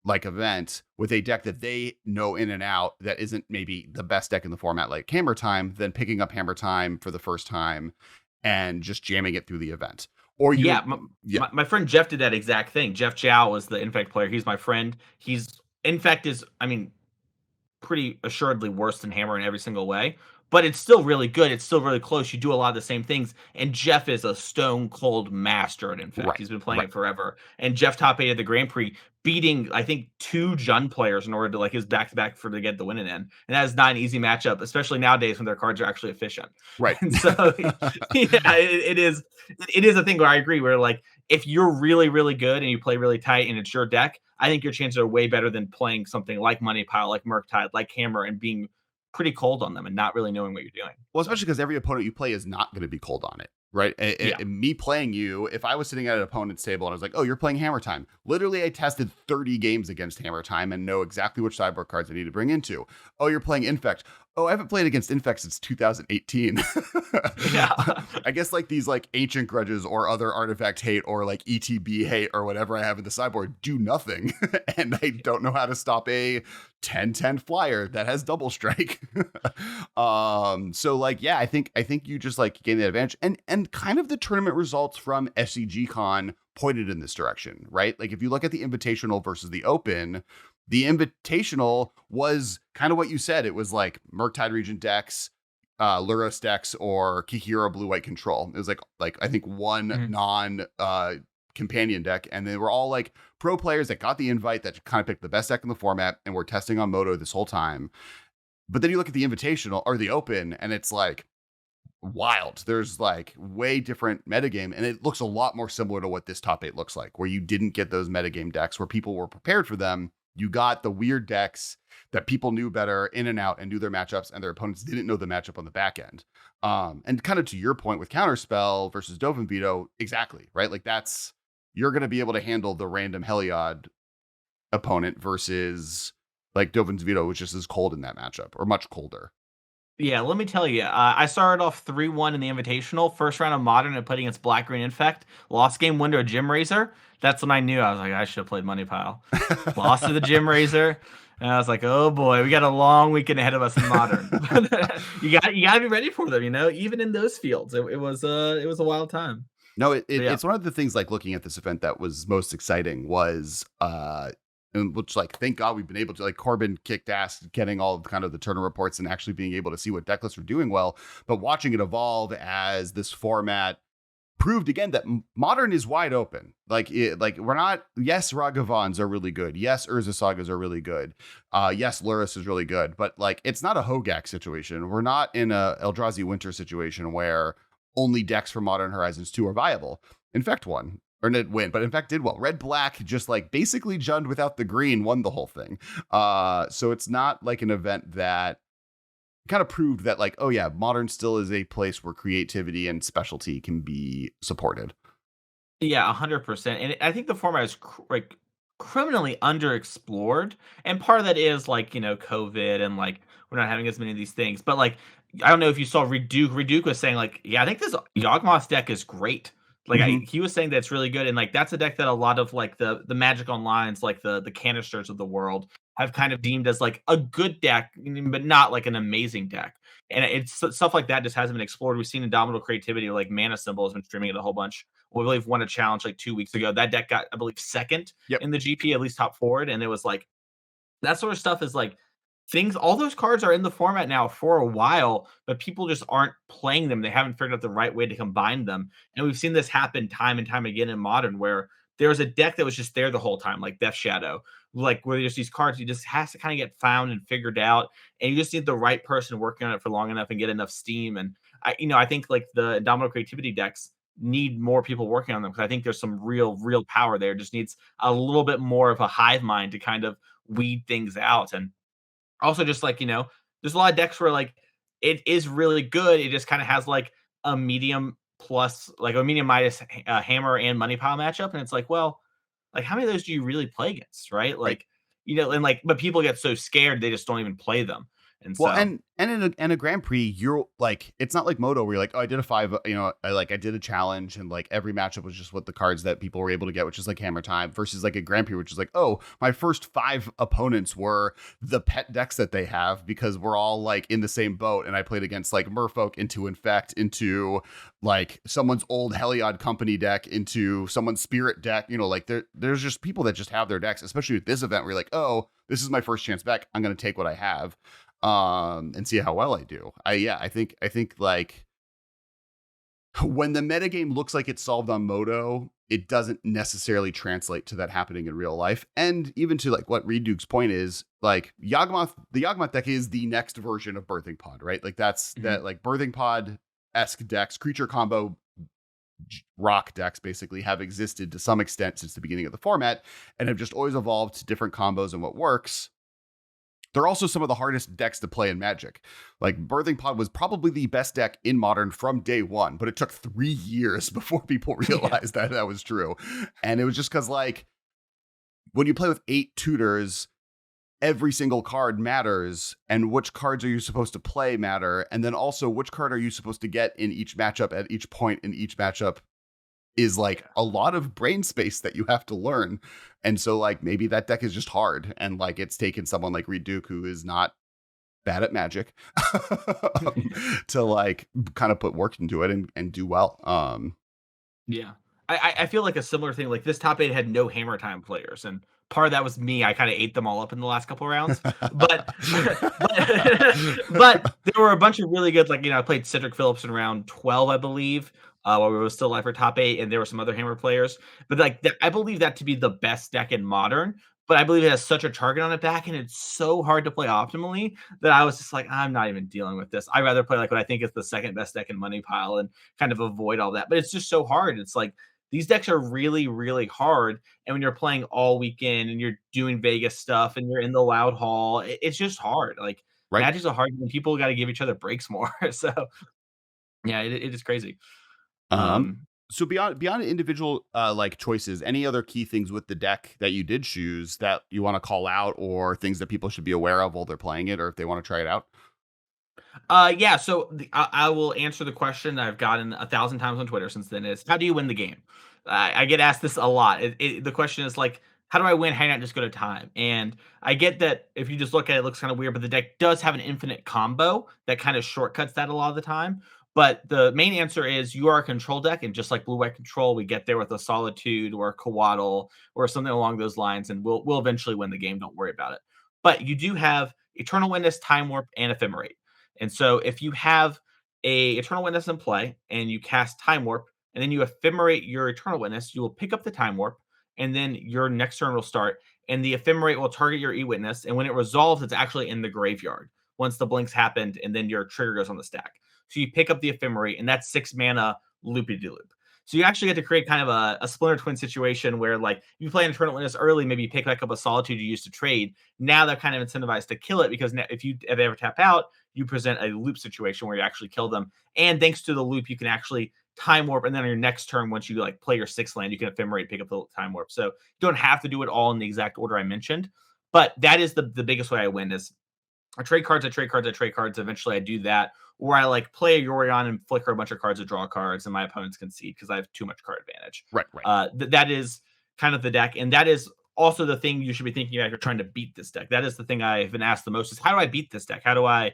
like event with a deck that they know in and out that isn't maybe the best deck in the format like Hammer Time, than picking up Hammer Time for the first time and just jamming it through the event. Or my friend Jeff did that exact thing. Jeff Chow was the Infect player. He's my friend. Infect is, pretty assuredly worse than Hammer in every single way, but it's still really good. It's still really close. You do a lot of the same things. And Jeff is a stone cold master at Infect. Right. He's been playing it forever. And Jeff top 8 at the Grand Prix, beating, I think, 2 Jund players in order to like his back-to-back to get the win in. And that is not an easy matchup, especially nowadays when their cards are actually efficient. Right. And so it is a thing where I agree, where like if you're really, really good and you play really tight and it's your deck, I think your chances are way better than playing something like Money Pile, like Murktide, like Hammer, and being pretty cold on them and not really knowing what you're doing. Well, especially because every opponent you play is not going to be cold on it, right? Me playing you, if I was sitting at an opponent's table and I was like, oh, you're playing Hammer Time. Literally, I tested 30 games against Hammer Time and know exactly which sideboard cards I need to bring into. Oh, you're playing Infect. Oh, I haven't played against Infect since 2018. Yeah. I guess like these like Ancient Grudges or other Artifact Hate or like ETB Hate or whatever I have in the sideboard do nothing. And I don't know how to stop a 10/10 flyer that has double strike. So like, yeah, I think you just like gain the advantage, and kind of the tournament results from SCG Con pointed in this direction, right? Like if you look at the Invitational versus the Open, the Invitational was kind of what you said. It was like Murktide Regent decks, Luros decks, or Kikiro Blue White Control. It was like I think one non companion deck, and they were all like pro players that got the invite that kind of picked the best deck in the format and were testing on Moto this whole time. But then you look at the Invitational or the Open, and it's like wild. There's like way different metagame, and it looks a lot more similar to what this top 8 looks like, where you didn't get those metagame decks where people were prepared for them. You got the weird decks that people knew better in and out and knew their matchups, and their opponents didn't know the matchup on the back end. And kind of to your point with Counterspell versus Dovin Veto, exactly, right? Like you're going to be able to handle the random Heliod opponent versus like Dovin's Veto, which just is cold in that matchup, or much colder. Yeah, let me tell you, I started off 3-1 in the Invitational, first round of Modern and played against Black Green Infect, lost game 1 to a Gym Razor. That's when I knew, I was like, "I should have played Money Pile." Lost to the Gym Razor, and I was like, "Oh boy, we got a long weekend ahead of us in Modern." You gotta be ready for them, even in those fields. It was a wild time. No, But yeah. it's one of the things like looking at this event that was most exciting was and which like thank God we've been able to like Corbin kicked ass getting all of kind of the Turner reports and actually being able to see what deck lists were doing well, but watching it evolve as this format proved again that Modern is wide open. Like we're not. Yes, Ragavans are really good. Yes, Urza Sagas are really good. Yes, Luris is really good. But like, it's not a Hogak situation. We're not in a Eldrazi Winter situation where only decks from Modern Horizons 2 are viable. Infect won. Or didn't win, but in fact did well. Red Black just like basically Jund without the green won the whole thing. So it's not like an event that kind of proved that like, oh yeah, Modern still is a place where creativity and specialty can be supported. Yeah, 100%. And I think the format is like criminally underexplored. And part of that is like, COVID and like we're not having as many of these things. But like, I don't know if you saw Reduke. Reduke was saying like, yeah, I think this Yawgmoth deck is great. Like Mm-hmm. he was saying that's really good. And like that's a deck that a lot of like the Magic Onlines, like the canisters of the world, have kind of deemed as like a good deck, but not like an amazing deck. And it's stuff like that just hasn't been explored. We've seen Indomitable Creativity, like Mana Symbol has been streaming it a whole bunch. We believe won a challenge like 2 weeks ago. That deck got, I believe, second Yep. in the GP, at least top forward. And it was like that sort of stuff is like things, all those cards are in the format now for a while, but people just aren't playing them. They haven't figured out the right way to combine them. And we've seen this happen time and time again in Modern, where there was a deck that was just there the whole time, like Death Shadow, like where there's these cards, you just has to kind of get found and figured out. And you just need the right person working on it for long enough and get enough steam. And I think like the Indomitable Creativity decks need more people working on them because I think there's some real power there. It just needs a little bit more of a hive mind to kind of weed things out. And also just like, there's a lot of decks where like it is really good. It just kind of has like a medium plus, like a medium minus hammer and money pile matchup. And it's like, well, like how many of those do you really play against? Right. Right. Like, and like, but people get so scared they just don't even play them. And Well, so, in a Grand Prix, you're like, it's not like Moto where you're like, oh, I did a 5, I did a challenge and like every matchup was just what the cards that people were able to get, which is like Hammer Time, versus like a Grand Prix, which is like, oh, my first 5 opponents were the pet decks that they have because we're all like in the same boat. And I played against like Merfolk into Infect, into like someone's old Heliod Company deck, into someone's Spirit deck, like there's just people that just have their decks, especially with this event where you're like, oh, this is my first chance back. I'm going to take what I have and see how well I do. I think like when the metagame looks like it's solved on Moto, it doesn't necessarily translate to that happening in real life. And even to like what Reed Duke's point is, like the Yawgmoth deck is the next version of Birthing Pod, right? Like that's mhm. that like Birthing Pod-esque decks, creature combo rock decks basically have existed to some extent since the beginning of the format and have just always evolved to different combos and what works. They're also some of the hardest decks to play in Magic. Like Birthing Pod was probably the best deck in Modern from day one, but it took 3 years before people Yeah. realized that that was true. And it was just because like when you play with 8 tutors, every single card matters, and which cards are you supposed to play matter, and then also which card are you supposed to get in each matchup at each point in each matchup is like Yeah. a lot of brain space that you have to learn. And so like maybe that deck is just hard and like it's taken someone like Reed Duke who is not bad at Magic to like kind of put work into it and do well. Yeah. I feel like a similar thing, like, this top 8 had no Hammer Time players, and part of that was me, I kinda ate them all up in the last couple rounds, but but there were a bunch of really good, like, I played Cedric Phillips in round 12, I believe, while we were still alive for top 8, and there were some other Hammer players, but, like, I believe that to be the best deck in Modern, but I believe it has such a target on it back, and it's so hard to play optimally that I was just like, "I'm not even dealing with this." I'd rather play, like, what I think is the second best deck in Money Pile and kind of avoid all that, but it's just so hard. It's like, these decks are really hard, and when you're playing all weekend and you're doing Vegas stuff and you're in the loud hall, it's just hard. Like, right. Magic's a hard and people gotta give each other breaks more. So, yeah, it is crazy. Um, Um, so beyond individual like choices, any other key things with the deck that you did choose that you want to call out or things that people should be aware of while they're playing it or if they want to try it out? Yeah. So I will answer the question that I've gotten 1,000 times on Twitter since then. Is how do you win the game? I get asked this a lot. The question is like, how do I win? How do I not just go to time? And I get that if you just look at it, it looks kind of weird, but the deck does have an infinite combo that kind of shortcuts that a lot of the time. But the main answer is you are a control deck, and just like blue white control, we get there with a Solitude or a Coatl or something along those lines, and we'll eventually win the game. Don't worry about it. But you do have Eternal Witness, Time Warp, and Ephemerate. And so if you have a Eternal Witness in play and you cast Time Warp and then you ephemerate your Eternal Witness, you will pick up the Time Warp and then your next turn will start and the ephemerate will target your E-Witness. And when it resolves, it's actually in the graveyard once the blinks happened and then your trigger goes on the stack. So you pick up the ephemerate and that's 6 mana loopy-de-loop. So you actually get to create kind of a Splinter Twin situation where, like, you play an Eternal Witness early, maybe you pick back up a Solitude you used to trade. Now they're kind of incentivized to kill it because if they ever tap out, you present a loop situation where you actually kill them. And thanks to the loop, you can actually time warp. And then on your next turn, once you like play your 6th land, you can ephemerate, pick up the time warp. So you don't have to do it all in the exact order I mentioned. But that is the biggest way I win is I trade cards, I trade cards, I trade cards. Eventually I do that. Or I like play a Yorion and flicker a bunch of cards to draw cards, and my opponents concede because I have too much card advantage. Right, right. That is kind of the deck, and that is also the thing you should be thinking about if you're trying to beat this deck. That is the thing I've been asked the most: is how do I beat this deck? How do I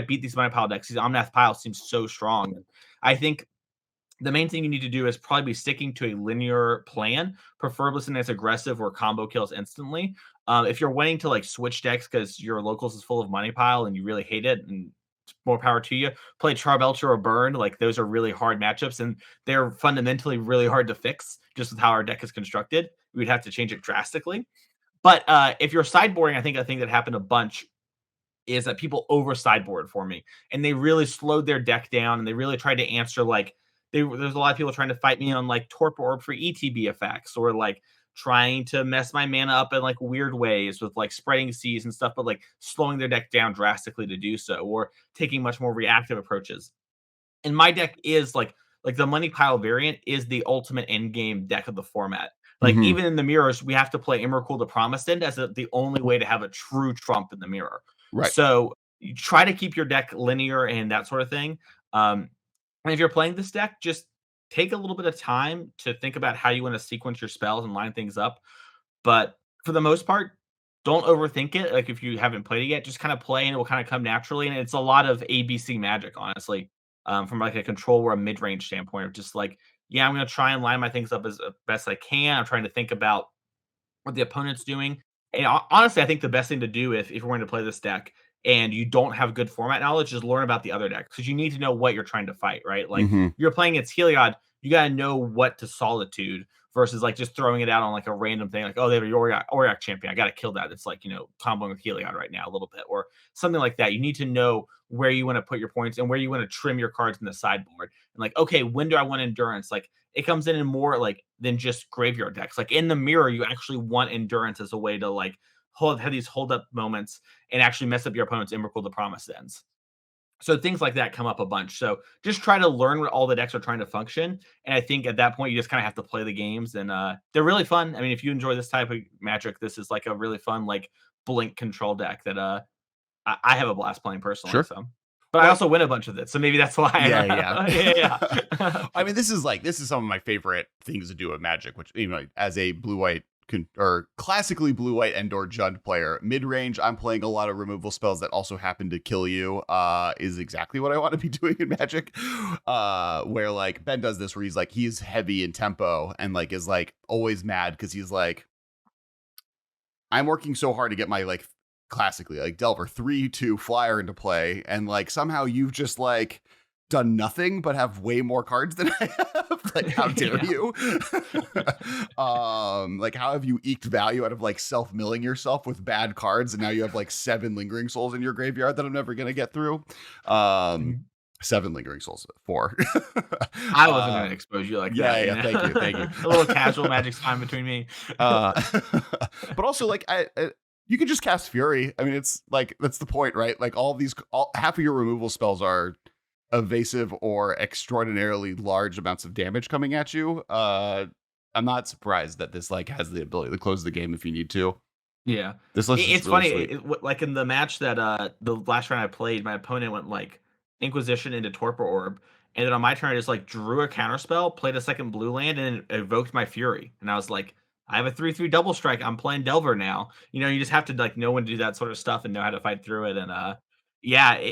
beat these mana pile decks? These Omnath piles seem so strong. And I think the main thing you need to do is probably be sticking to a linear plan, preferably something that's aggressive or combo kills instantly. If you're wanting to like switch decks because your locals is full of money pile and you really hate it, and more power to you, play Charbelcher or Burn. Like those are really hard matchups, and they're fundamentally really hard to fix just with how our deck is constructed. We would have to change it drastically. But if you're sideboarding, I think a thing that happened a bunch is that people over sideboard for me, and they really slowed their deck down, and they really tried to answer like there's a lot of people trying to fight me on like Torpor Orb for ETB effects, or like trying to mess my mana up in like weird ways with like spreading seas and stuff, but like slowing their deck down drastically to do so, or taking much more reactive approaches. And my deck is like the money pile variant is the ultimate end game deck of the format. Like Mhm. even in the mirrors, we have to play Emrakul the Promised End as the only way to have a true trump in the mirror. Right. So you try to keep your deck linear and that sort of thing. And if you're playing this deck, just take a little bit of time to think about how you want to sequence your spells and line things up. But for the most part, don't overthink it. Like if you haven't played it yet, just kind of play and it will kind of come naturally. And it's a lot of ABC magic, honestly, from like a control or a mid range standpoint of just like, yeah, I'm going to try and line my things up as best I can. I'm trying to think about what the opponent's doing. And honestly, I think the best thing to do if you're going to play this deck and you don't have good format knowledge is learn about the other decks because you need to know what you're trying to fight, right? Like Mhm. you're playing its Heliod, you got to know what to Solitude versus like just throwing it out on like a random thing like, oh, they have a Auriok champion. I got to kill that. It's like, comboing with Heliod right now a little bit or something like that. You need to know where you want to put your points and where you want to trim your cards in the sideboard. And like, okay, when do I want endurance? Like it comes in more like than just graveyard decks. Like in the mirror, you actually want endurance as a way to like have these hold up moments and actually mess up your opponent's Emrakul the Promised Ends. So things like that come up a bunch. So just try to learn what all the decks are trying to function. And I think at that point, you just kind of have to play the games and they're really fun. I mean, if you enjoy this type of magic, this is like a really fun, like blink control deck that I have a blast playing personally. Sure. So, but I Well, also win a bunch of it. So maybe that's why. yeah, yeah. Yeah. I mean, this is some of my favorite things to do with Magic, which as a blue white or classically blue white and/or Jund player, mid range, I'm playing a lot of removal spells that also happen to kill you. Is exactly what I want to be doing in Magic. Where like Ben does this, where he's heavy in tempo and like is like always mad because he's like, I'm working so hard to get my like classically like Delver 3/2 flyer into play, and like somehow you've just like done nothing but have way more cards than I have. Like, how dare you? Like, how have you eked value out of like self-milling yourself with bad cards, and now you have like 7 lingering souls in your graveyard that I'm never gonna get through. 7 lingering souls, 4. I wasn't going to expose you like that. Yeah. Thank you. A little casual magic time between me. But also like I you can just cast Fury. I mean, it's like that's the point, right? Like half of your removal spells are evasive or extraordinarily large amounts of damage coming at you. I'm not surprised that this like has the ability to close the game if you need to. Yeah. This list is It's really funny, sweet. like, in the match that, the last round I played, my opponent went, like, Inquisition into Torpor Orb, and then on my turn, I just, like, drew a counterspell, played a second blue land, and then evoked my Fury, and I was like, "I have a 3/3 double strike, I'm playing Delver now." You know, you just have to, like, know when to do that sort of stuff and know how to fight through it, and, yeah,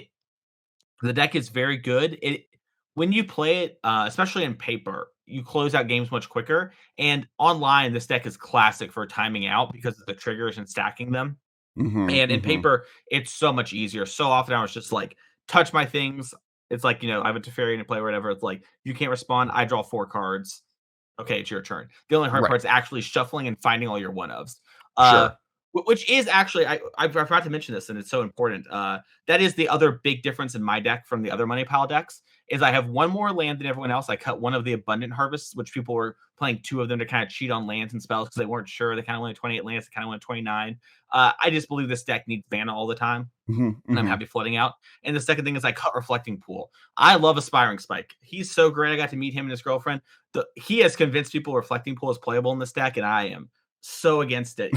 the deck is very good. It when you play it, especially in paper, you close out games much quicker, and online, this deck is classic for timing out because of the triggers and stacking them. Mhm, And in mhm. paper, it's so much easier. So often I was just like, touch my things. It's like, I have a Teferi to play or whatever. It's like, you can't respond. I draw 4 cards. Okay, it's your turn. The only hard Right. part is actually shuffling and finding all your one ofs. Uh, Sure. which is actually, I forgot to mention this, and it's so important. That is the other big difference in my deck from the other money pile decks. Is I have one more land than everyone else. I cut one of the abundant harvests, which people were playing 2 of them to kind of cheat on lands and spells because they weren't sure. They kind of wanted 28 lands. They kind of wanted 29. I just believe this deck needs mana all the time, Mhm, and I'm mhm. happy flooding out. And the second thing is I cut Reflecting Pool. I love Aspiring Spike. He's so great. I got to meet him and his girlfriend. He has convinced people Reflecting Pool is playable in this deck, and I am so against it.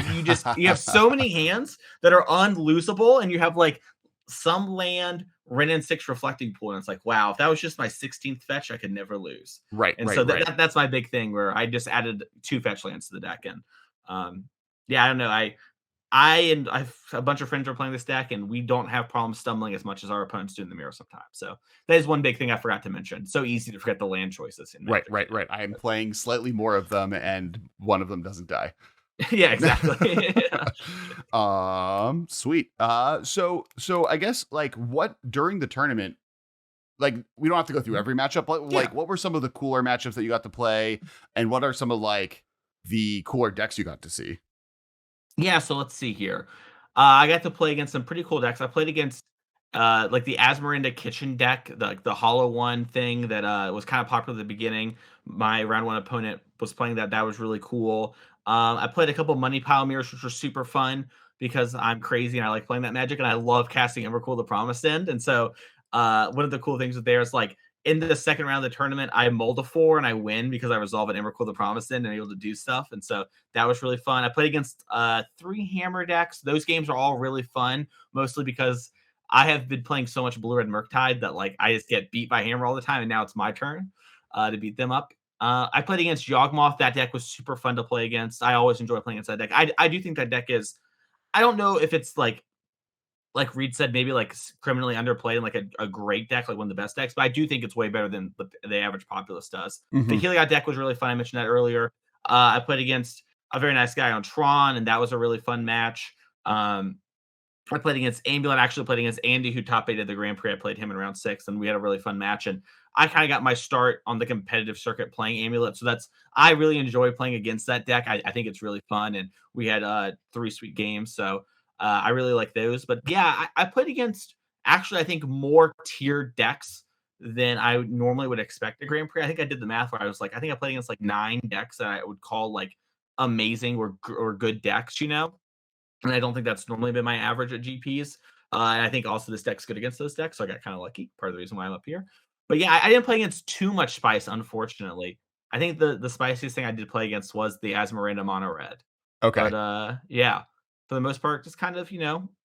You have so many hands that are unlosable, and you have like some land, Wrenn and 6 Reflecting Pool, and it's like, wow, if that was just my 16th fetch, I could never lose. Right, And right, so right. that's my big thing where I just added 2 fetch lands to the deck. And um, yeah, I don't know. I've a bunch of friends are playing this deck, and we don't have problems stumbling as much as our opponents do in the mirror sometimes. So that is one big thing I forgot to mention. So easy to forget the land choices in Right, Magic. right, right. I am playing slightly more of them, and one of them doesn't die. Yeah, exactly. Sweet. So I guess like what during the tournament, like we don't have to go through every matchup, but Yeah. like what were some of the cooler matchups that you got to play, and what are some of like the cooler decks you got to see? Yeah, so let's see here. I got to play against some pretty cool decks. I played against like the Asmarinda Kitchen deck, the hollow one thing that was kind of popular at the beginning. My round one opponent was playing that. That was really cool. I played a couple Money Pile Mirrors, which were super fun because I'm crazy and I like playing that magic, and I love casting Emrakul the Promised End. And so one of the cool things with there is like in the second round of the tournament, I mold a 4 and I win because I resolve an Emrakul the Promised End and able to do stuff. And so that was really fun. I played against 3 hammer decks. Those games are all really fun, mostly because I have been playing so much Blue Red Murktide that like I just get beat by hammer all the time, and now it's my turn to beat them up. I played against Yawgmoth. That deck was super fun to play against. I always enjoy playing against that deck. I do think that deck is. I don't know if it's like Reed said, maybe like criminally underplayed and like a great deck, like one of the best decks. But I do think it's way better than the average populace does. The Hmm. Heliod deck was really fun. I mentioned that earlier. I played against a very nice guy on Tron, and that was a really fun match. I played against Ambulance, actually played against Andy, who top eighted the Grand Prix. I played him in round 6, and we had a really fun match. And I kind of got my start on the competitive circuit playing Amulet. So I really enjoy playing against that deck. I think it's really fun. And we had 3 sweet games. So I really like those. But yeah, I played against actually, I think, more tiered decks than I normally would expect a Grand Prix. I think I did the math where I was like, I think I played against like 9 decks that I would call like amazing or good decks. And I don't think that's normally been my average at GPs. And I think also this deck's good against those decks, so I got kind of lucky. Part of the reason why I'm up here. But yeah, I didn't play against too much spice, unfortunately. I think the spiciest thing I did play against was the Asmaranda Mono Red. But Okay. yeah, for the most part, just kind of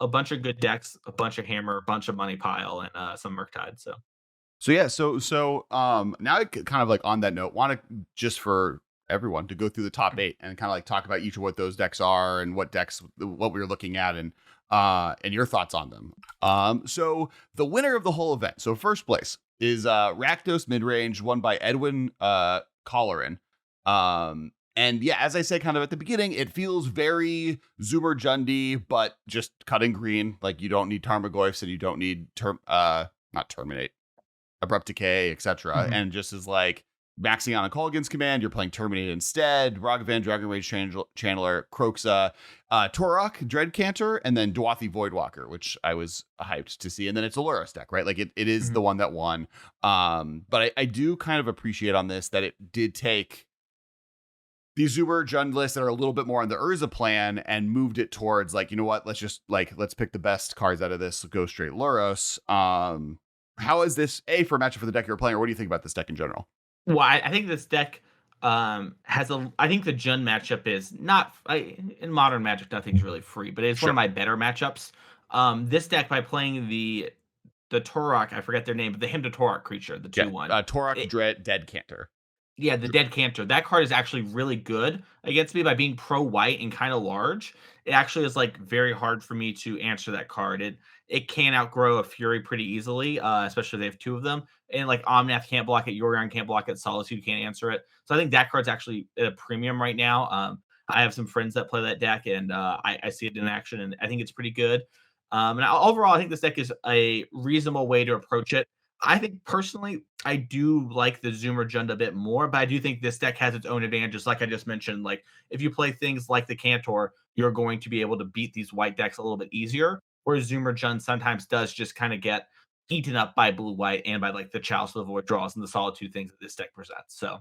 a bunch of good decks, a bunch of hammer, a bunch of money pile, and some Murktide. So So yeah, now kind of like on that note, want to just for everyone to go through the top 8 and kind of like talk about each of what those decks are and what we were looking at and your thoughts on them. So the winner of the whole event. So first place is Rakdos Midrange, won by Edwin Colleran. And yeah, as I said kind of at the beginning, it feels very Zoomer Jundi, but just cutting green. Like you don't need Tarmogoyfs and you don't need not terminate, abrupt decay, etc. Mhm. And just as like maxing on a Colgan's command, you're playing Terminate instead, Ragavan, Dragon Rage Channeler, Croxa, Torok, Dreadcanter, and then Dwathi Voidwalker, which I was hyped to see. And then it's a Lurrus deck, right? Like it is the Mhm. one that won. But I do kind of appreciate on this that it did take these Uber journalists that are a little bit more on the Urza plan and moved it towards like, you know what, let's pick the best cards out of this, go straight Luros. How is this for a matchup for the deck you're playing, or what do you think about this deck in general? Well, I think this deck has I think the Jund matchup is not in modern Magic. Nothing's really free, but it's one of Sure. my better matchups. This deck by playing the Torok, I forget their name, but the Hymn to Torok creature, the Yeah. 2/1. Torok, Dread, Dead Canter. Yeah, the Dead Cantor. That card is actually really good against me by being pro white and kind of large. It actually is like very hard for me to answer that card. It can outgrow a Fury pretty easily, especially if they have two of them. And like Omnath can't block it, Yorion can't block it, Solitude can't answer it. So I think that card's actually at a premium right now. I have some friends that play that deck, and I see it in action, and I think it's pretty good. And overall, I think this deck is a reasonable way to approach it. I think personally, I do like the Zoomer Jund a bit more, but I do think this deck has its own advantages. Like I just mentioned, like if you play things like the Cantor, you're going to be able to beat these white decks a little bit easier. Whereas Zoomer Jund sometimes does just kind of get eaten up by blue white and by like the Chalice of the Void draws and the Solitude things that this deck presents. So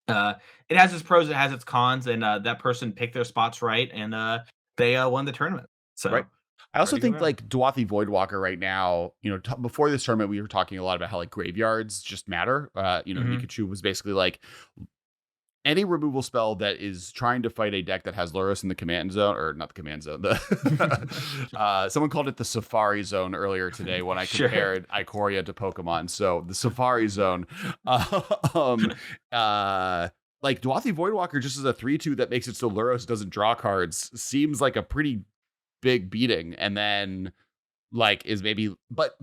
uh, it has its pros, it has its cons, and that person picked their spots right, and they won the tournament. Right. So I also pretty good think round. like Dwathi Voidwalker right now, before this tournament, we were talking a lot about how like graveyards just matter. Mhm. Pikachu was basically like any removal spell that is trying to fight a deck that has Lurrus in the command zone, or not the command zone. Someone called it the Safari Zone earlier today when I Sure. compared Ikoria to Pokemon. So the Safari Zone, um, like Dwathi Voidwalker just as a 3/2 that makes it so Lurrus doesn't draw cards seems like a pretty big beating, and then like is maybe but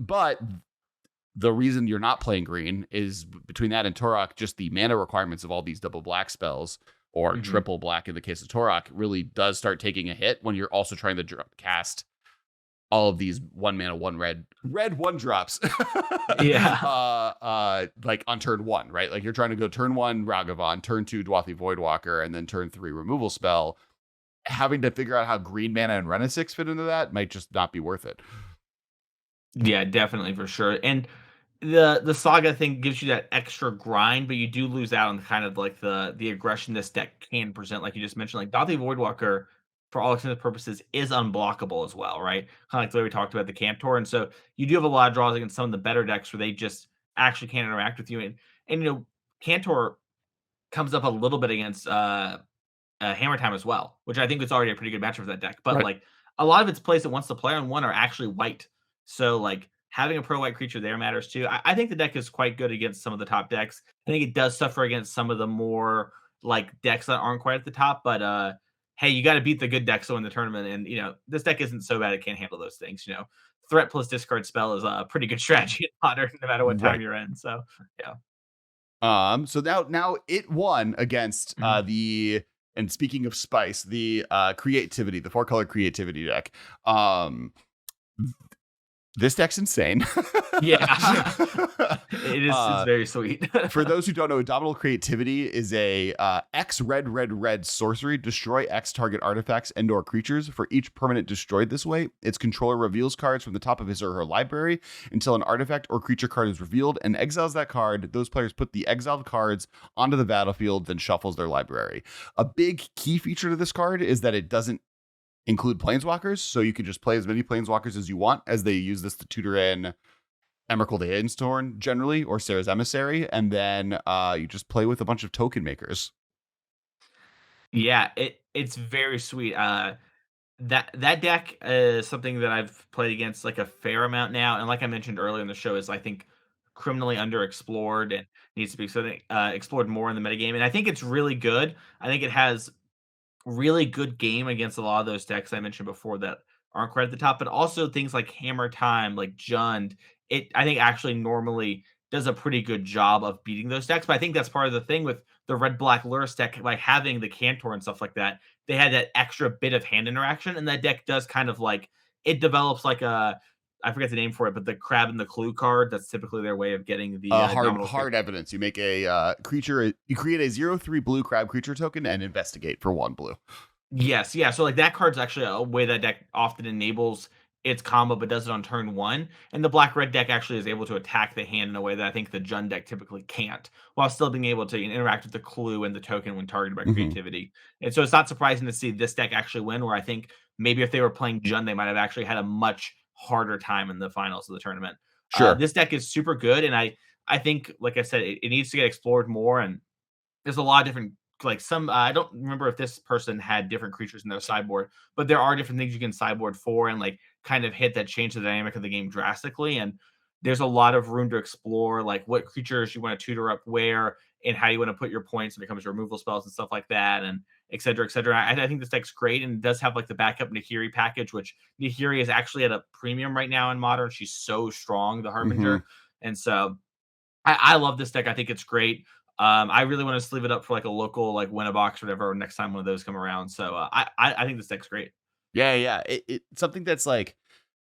the reason you're not playing green is between that and Torok, just the mana requirements of all these double black spells or Mhm. triple black in the case of Torok really does start taking a hit when you're also trying to cast all of these 1 mana, 1 red one drops. Yeah. Like on turn 1, right? Like you're trying to go turn 1 Ragavan, turn 2 Dwathi Voidwalker, and then turn 3 removal spell. Having to figure out how green mana and Renisix fit into that might just not be worth it. Yeah, definitely for sure. And the saga thing gives you that extra grind, but you do lose out on kind of like the aggression this deck can present, like you just mentioned. Like Dothy Voidwalker, for all intents and purposes, is unblockable as well, right? Kind of like the way we talked about the Cantor. And so you do have a lot of draws against some of the better decks where they just actually can't interact with you. And Cantor comes up a little bit against Hammer Time as well, which I think is already a pretty good matchup for that deck. But Right. like a lot of its plays that wants to play on one are actually white. So like having a pro white creature there matters too. I think the deck is quite good against some of the top decks. I think it does suffer against some of the more like decks that aren't quite at the top. But hey, you got to beat the good decks to win the tournament. And this deck isn't so bad it can't handle those things. Threat plus discard spell is a pretty good strategy in modern, no matter what time Right. you're in. So yeah. So now it won against Mhm. and speaking of spice, the creativity, the 4-color creativity deck. This deck's insane. Yeah. It's very sweet. For those who don't know, Abominable Creativity is a X red sorcery. Destroy X target artifacts and/or creatures. For each permanent destroyed this way, its controller reveals cards from the top of his or her library until an artifact or creature card is revealed and exiles that card. Those players put the exiled cards onto the battlefield, then shuffles their library. A big key feature to this card is that it doesn't include planeswalkers, so you can just play as many planeswalkers as you want, as they use this to tutor in Emrakul the Ainstorn generally, or Sarah's Emissary, and then you just play with a bunch of token makers. Yeah, it's very sweet. That deck is something that I've played against like a fair amount now, and like I mentioned earlier in the show, is I think criminally underexplored and needs to be explored more in the metagame. And I think it's really good. I think it has really good game against a lot of those decks I mentioned before that aren't quite at the top, but also things like Hammer Time, like Jund. I think actually normally does a pretty good job of beating those decks. But I think that's part of the thing with the red black Lurrus deck, like having the Cantor and stuff like that. They had that extra bit of hand interaction, and that deck does kind of like it develops like a I forget the name for it, but the crab and the clue card. That's typically their way of getting the Hard evidence. You make a creature. You create a 0/3 blue crab creature token and investigate for 1 blue. Yes, yeah. So like that card's actually a way that deck often enables its combo, but does it on turn 1. And the black red deck actually is able to attack the hand in a way that I think the Jund deck typically can't, while still being able to interact with the clue and the token when targeted by creativity. And so it's not surprising to see this deck actually win, where I think maybe if they were playing Jund, they might have actually had a much harder time in the finals of the tournament. Sure. This deck is super good, and I think, like I said, it needs to get explored more. And there's a lot of different like some I don't remember if this person had different creatures in their sideboard, but there are different things you can sideboard for and like kind of hit that change the dynamic of the game drastically. And there's a lot of room to explore, like what creatures you want to tutor up where and how you want to put your points when it comes to removal spells and stuff like that, and et cetera, et cetera. I think this deck's great and it does have like the backup Nahiri package, which Nahiri is actually at a premium right now in Modern. She's so strong, the Hmm. Harbinger. And so I love this deck. I think it's great. I really want to sleeve it up for like a local like win a box or whatever next time one of those come around. So I think this deck's great. Yeah, yeah. Something that's like,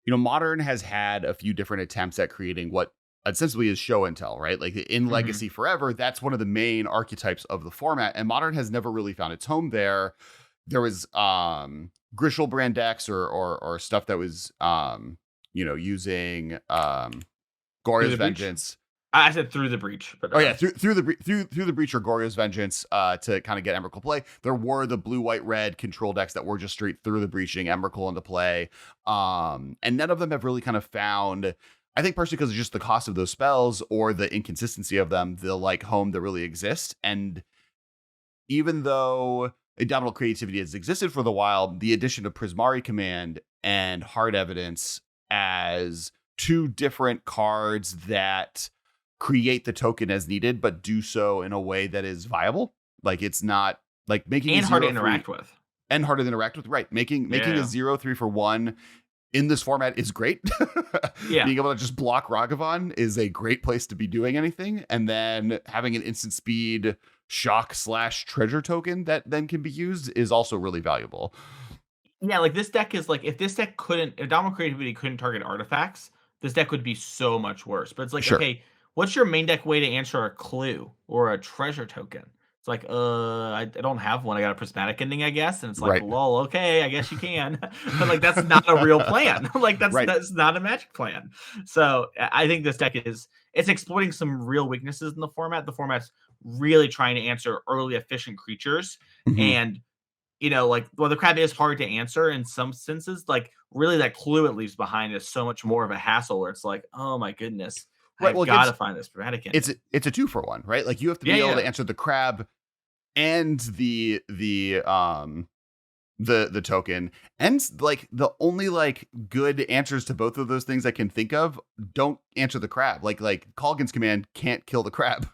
Modern has had a few different attempts at creating what essentially is show and tell, right? Like in Hmm. Legacy Forever, that's one of the main archetypes of the format, and Modern has never really found its home there. There was Griselbrand decks or stuff that was using Through Gorya's the breach. Vengeance. I said through the breach, but Oh yeah, through the breach or Gorya's Vengeance to kind of get Emrakul play. There were the blue, white, red control decks that were just straight through the breaching Emrakul into play. And none of them have really kind of found, I think partially because of just the cost of those spells or the inconsistency of them, the like home that really exists. And even though Indomitable Creativity has existed for the while, the addition of Prismari Command and Hard Evidence as two different cards that create the token as needed, but do so in a way that is viable. Like it's not like making a and hard to 0/3 interact with. and harder to interact with. Right. Making a Yeah. 0/3 for one in this format is great. Yeah. Being able to just block Ragavan is a great place to be doing anything. And then having an instant speed shock/treasure token that then can be used is also really valuable. Yeah, like this deck is like if Dominant Creativity couldn't target artifacts, this deck would be so much worse. But it's like, Sure. okay, what's your main deck way to answer a clue or a treasure token? It's like, I don't have one. I got a prismatic ending, I guess. And it's like, Right. lol, okay, I guess you can. But like that's not a real plan. Like Right. that's not a magic plan. So I think this deck it's exploiting some real weaknesses in the format. The format's really trying to answer early efficient creatures. Mhm. And like, well, the crab is hard to answer in some senses. Like, really, that clue it leaves behind is so much more of a hassle. Where it's like, oh my goodness, Right. I've Well, it got to gives find this dramatic it's ending. it's a 2-for-1, right? Like you have to Yeah, be able to yeah, answer the crab and the token, and like the only like good answers to both of those things I can think of don't answer the crab. Like Colgan's command can't kill the crab.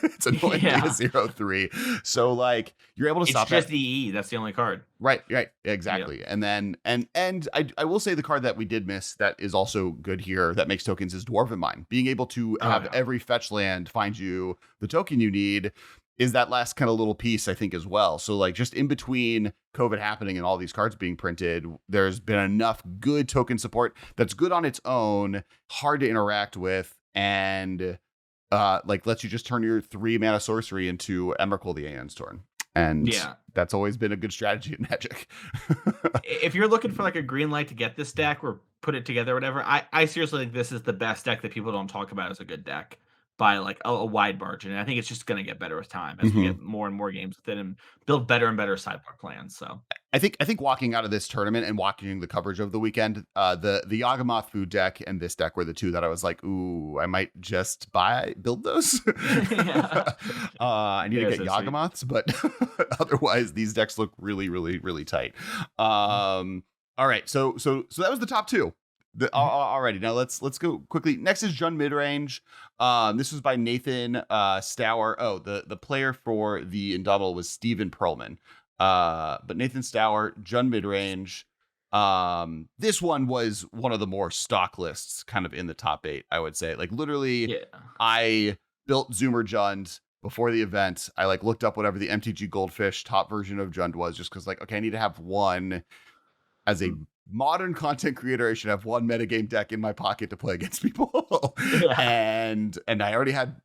It's annoyingly a yeah. 0/3. So like you're able to It's stop that. just EE. That's the only card. Right, Yep. exactly. And then and I will say the card that we did miss that is also good here that makes tokens is Dwarven Mine. Being able to Oh have yeah. every fetch land find you the token you need is that last kind of little piece, I think, as well. So like just in between COVID happening and all these cards being printed, there's been enough good token support that's good on its own, hard to interact with, and like lets you just turn your 3 mana sorcery into Emrakul the Aeon's Torn. And Yeah. that's always been a good strategy in Magic. If you're looking for like a green light to get this deck or put it together, or whatever, I seriously think this is the best deck that people don't talk about as a good deck by like a wide margin. And I think it's just going to get better with time as we Mhm. get more and more games with it and build better and better sideboard plans. So I think walking out of this tournament and watching the coverage of the weekend, the Yawgmoth food deck and this deck were the two that I was like, ooh, I might just build those. yeah. I need to Yeah, get so sweet. Yawgmoths, but otherwise these decks look really, really, really tight. All right, so that was the top two. Mhm. Alrighty, now let's go quickly. Next is Jund Midrange. This was by Nathan Stour. Oh, the player for the Indomitable was Steven Perlman. But Nathan Stour, Jund Midrange. This one was one of the more stock lists, kind of in the top 8, I would say. Like literally, Yeah. I built Zoomer Jund before the event. I like looked up whatever the MTG Goldfish top version of Jund was, just because like, okay, I need to have one as a modern content creator. I should have one metagame deck in my pocket to play against people. Yeah. and I already had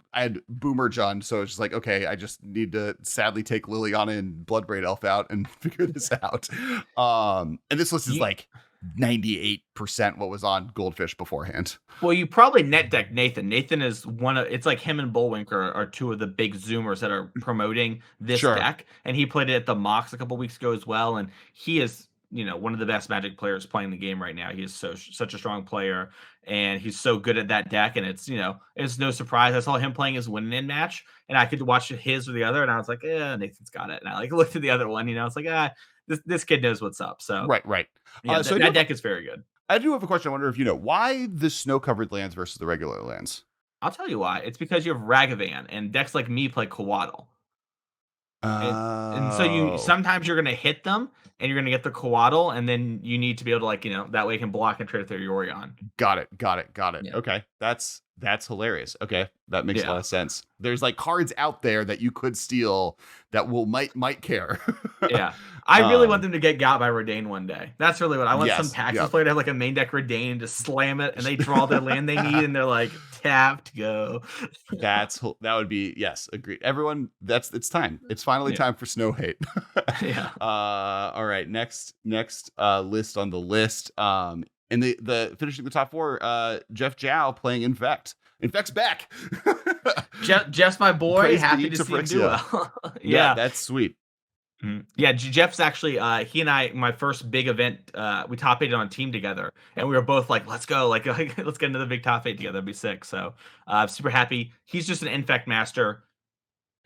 Boomer Jund, so it's just like, okay, I just need to sadly take Liliana and Bloodbraid Elf out and figure this out. And this list is You, like 98% what was on Goldfish beforehand. well, you probably net deck Nathan. Nathan is it's like him and Bullwinker are two of the big Zoomers that are promoting this Sure. deck. And he played it at the Mox a couple weeks ago as well. And he is one of the best Magic players playing the game right now. He is such a strong player, and he's so good at that deck. And it's no surprise. I saw him playing his win-in match, and I could watch his or the other, and I was like, Nathan's got it. And I like looked at the other one, it's like this kid knows what's up. So right. yeah, So that deck is very good. I do have a question. I wonder if you know why the snow-covered lands versus the regular lands. I'll tell you why. It's because you have Ragavan, and decks like me play Coatl. And so sometimes you're gonna hit them, and you're gonna get the Coatl, and then you need to be able to that way you can block and trade their Yorion. Got it. Yeah. Okay, that's hilarious. Okay, that makes a lot of sense. There's like cards out there that you could steal that might care. Yeah. I really want them to get got by Redain one day. That's really what I want. Some Paxos player to have like a main deck Redain and just slam it, and they draw their land they need, and they're like tapped, go. That would be, yes, agreed. Everyone, it's time. It's finally time for Snow Hate. Yeah. All right. Next list on the list. And the finishing the top 4, Jeff Zhao playing Infect. Infect's back. Jeff's my boy. Happy to see him do well. Yeah, that's sweet. Yeah, Jeff's actually he and I, my first big event, we top 8 on a team together, and we were both like, let's go, like let's get another big top 8 together. It'd be sick. So I'm super happy. He's just an Infect master.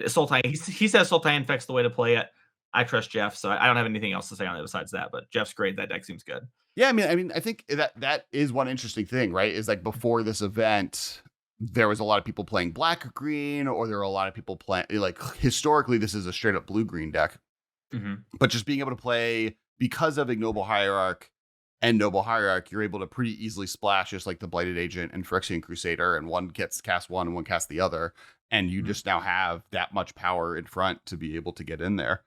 Sultai, he says Sultai Infect's the way to play it. I trust Jeff, so I don't have anything else to say on it besides that, but Jeff's great. That deck seems good. Yeah, I mean I think that is one interesting thing, right? Is like before this event, there was a lot of people playing black or green, or there were a lot of people playing, like, historically this is a straight up blue-green deck. Mm-hmm. But just being able to play, because of Ignoble Hierarch and Noble Hierarch, you're able to pretty easily splash just like the Blighted Agent and Phyrexian Crusader, and one gets cast one and one casts the other, and you just now have that much power in front to be able to get in there.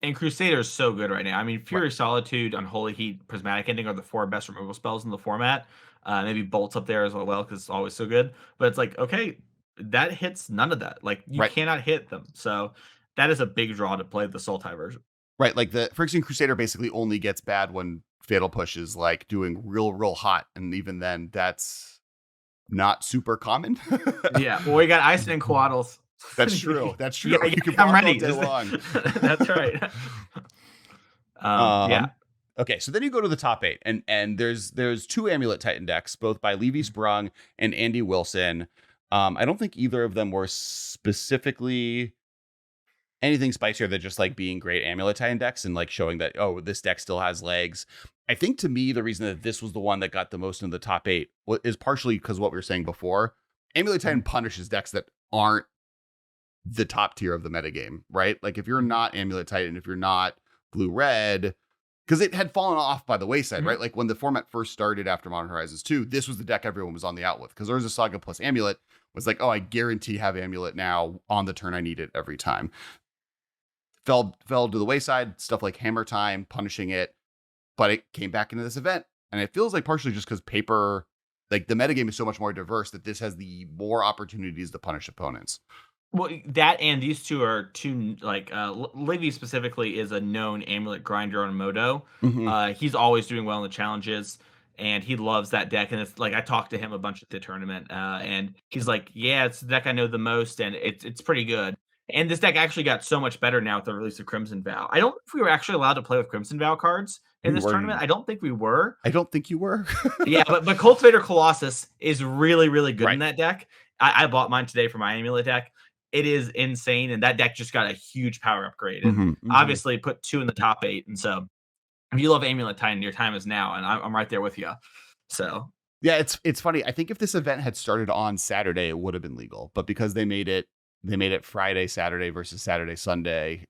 And Crusader is so good right now. I mean, Fury Solitude, Unholy Heat, Prismatic Ending are the 4 best removal spells in the format. Maybe Bolt's up there as well because it's always so good. But it's like, okay, that hits none of that. Like, you cannot hit them. So that is a big draw to play the Sultai version. Right, like the Phyrexian Crusader basically only gets bad when Fatal Push is like doing real hot, and even then, that's not super common. Yeah, well, we got Ice and Coatls. That's true. Yeah, you can I'm ready. All day long. That's right. Yeah. Okay, so then you go to the top 8, and there's 2 Amulet Titan decks, both by Levy Sprung and Andy Wilson. I don't think either of them were specifically anything spicier than just like being great Amulet Titan decks and like showing that, oh, this deck still has legs. I think to me, the reason that this was the one that got the most in the top 8 is partially because what we were saying before. Amulet Titan punishes decks that aren't the top tier of the metagame, right? Like if you're not Amulet Titan, if you're not blue-red, because it had fallen off by the wayside, right? Like when the format first started after Modern Horizons 2, this was the deck everyone was on the out with, because Urza Saga plus Amulet was like, oh, I guarantee have Amulet now on the turn I need it every time. Fell to the wayside, stuff like Hammer Time, punishing it, but it came back into this event, and it feels like partially just because paper, like the metagame is so much more diverse that this has the more opportunities to punish opponents. Well, that and these two are two, like, Livy specifically is a known Amulet grinder on Modo. He's always doing well in the challenges, and he loves that deck. And it's like, I talked to him a bunch at the tournament, and he's like, yeah, it's the deck I know the most, and it's pretty good. And this deck actually got so much better now with the release of Crimson Vow. I don't know if we were actually allowed to play with Crimson Vow cards in this tournament. I don't think we were. I don't think you were. Yeah, but Cultivator Colossus is really, really good in that deck. I bought mine today for my Amulet deck. It is insane, and that deck just got a huge power upgrade. And obviously put 2 in the top 8. And so if you love Amulet Titan, your time is now, and I'm right there with you. So yeah, it's funny. I think if this event had started on Saturday, it would have been legal, but because they made it Friday, Saturday versus Saturday, Sunday.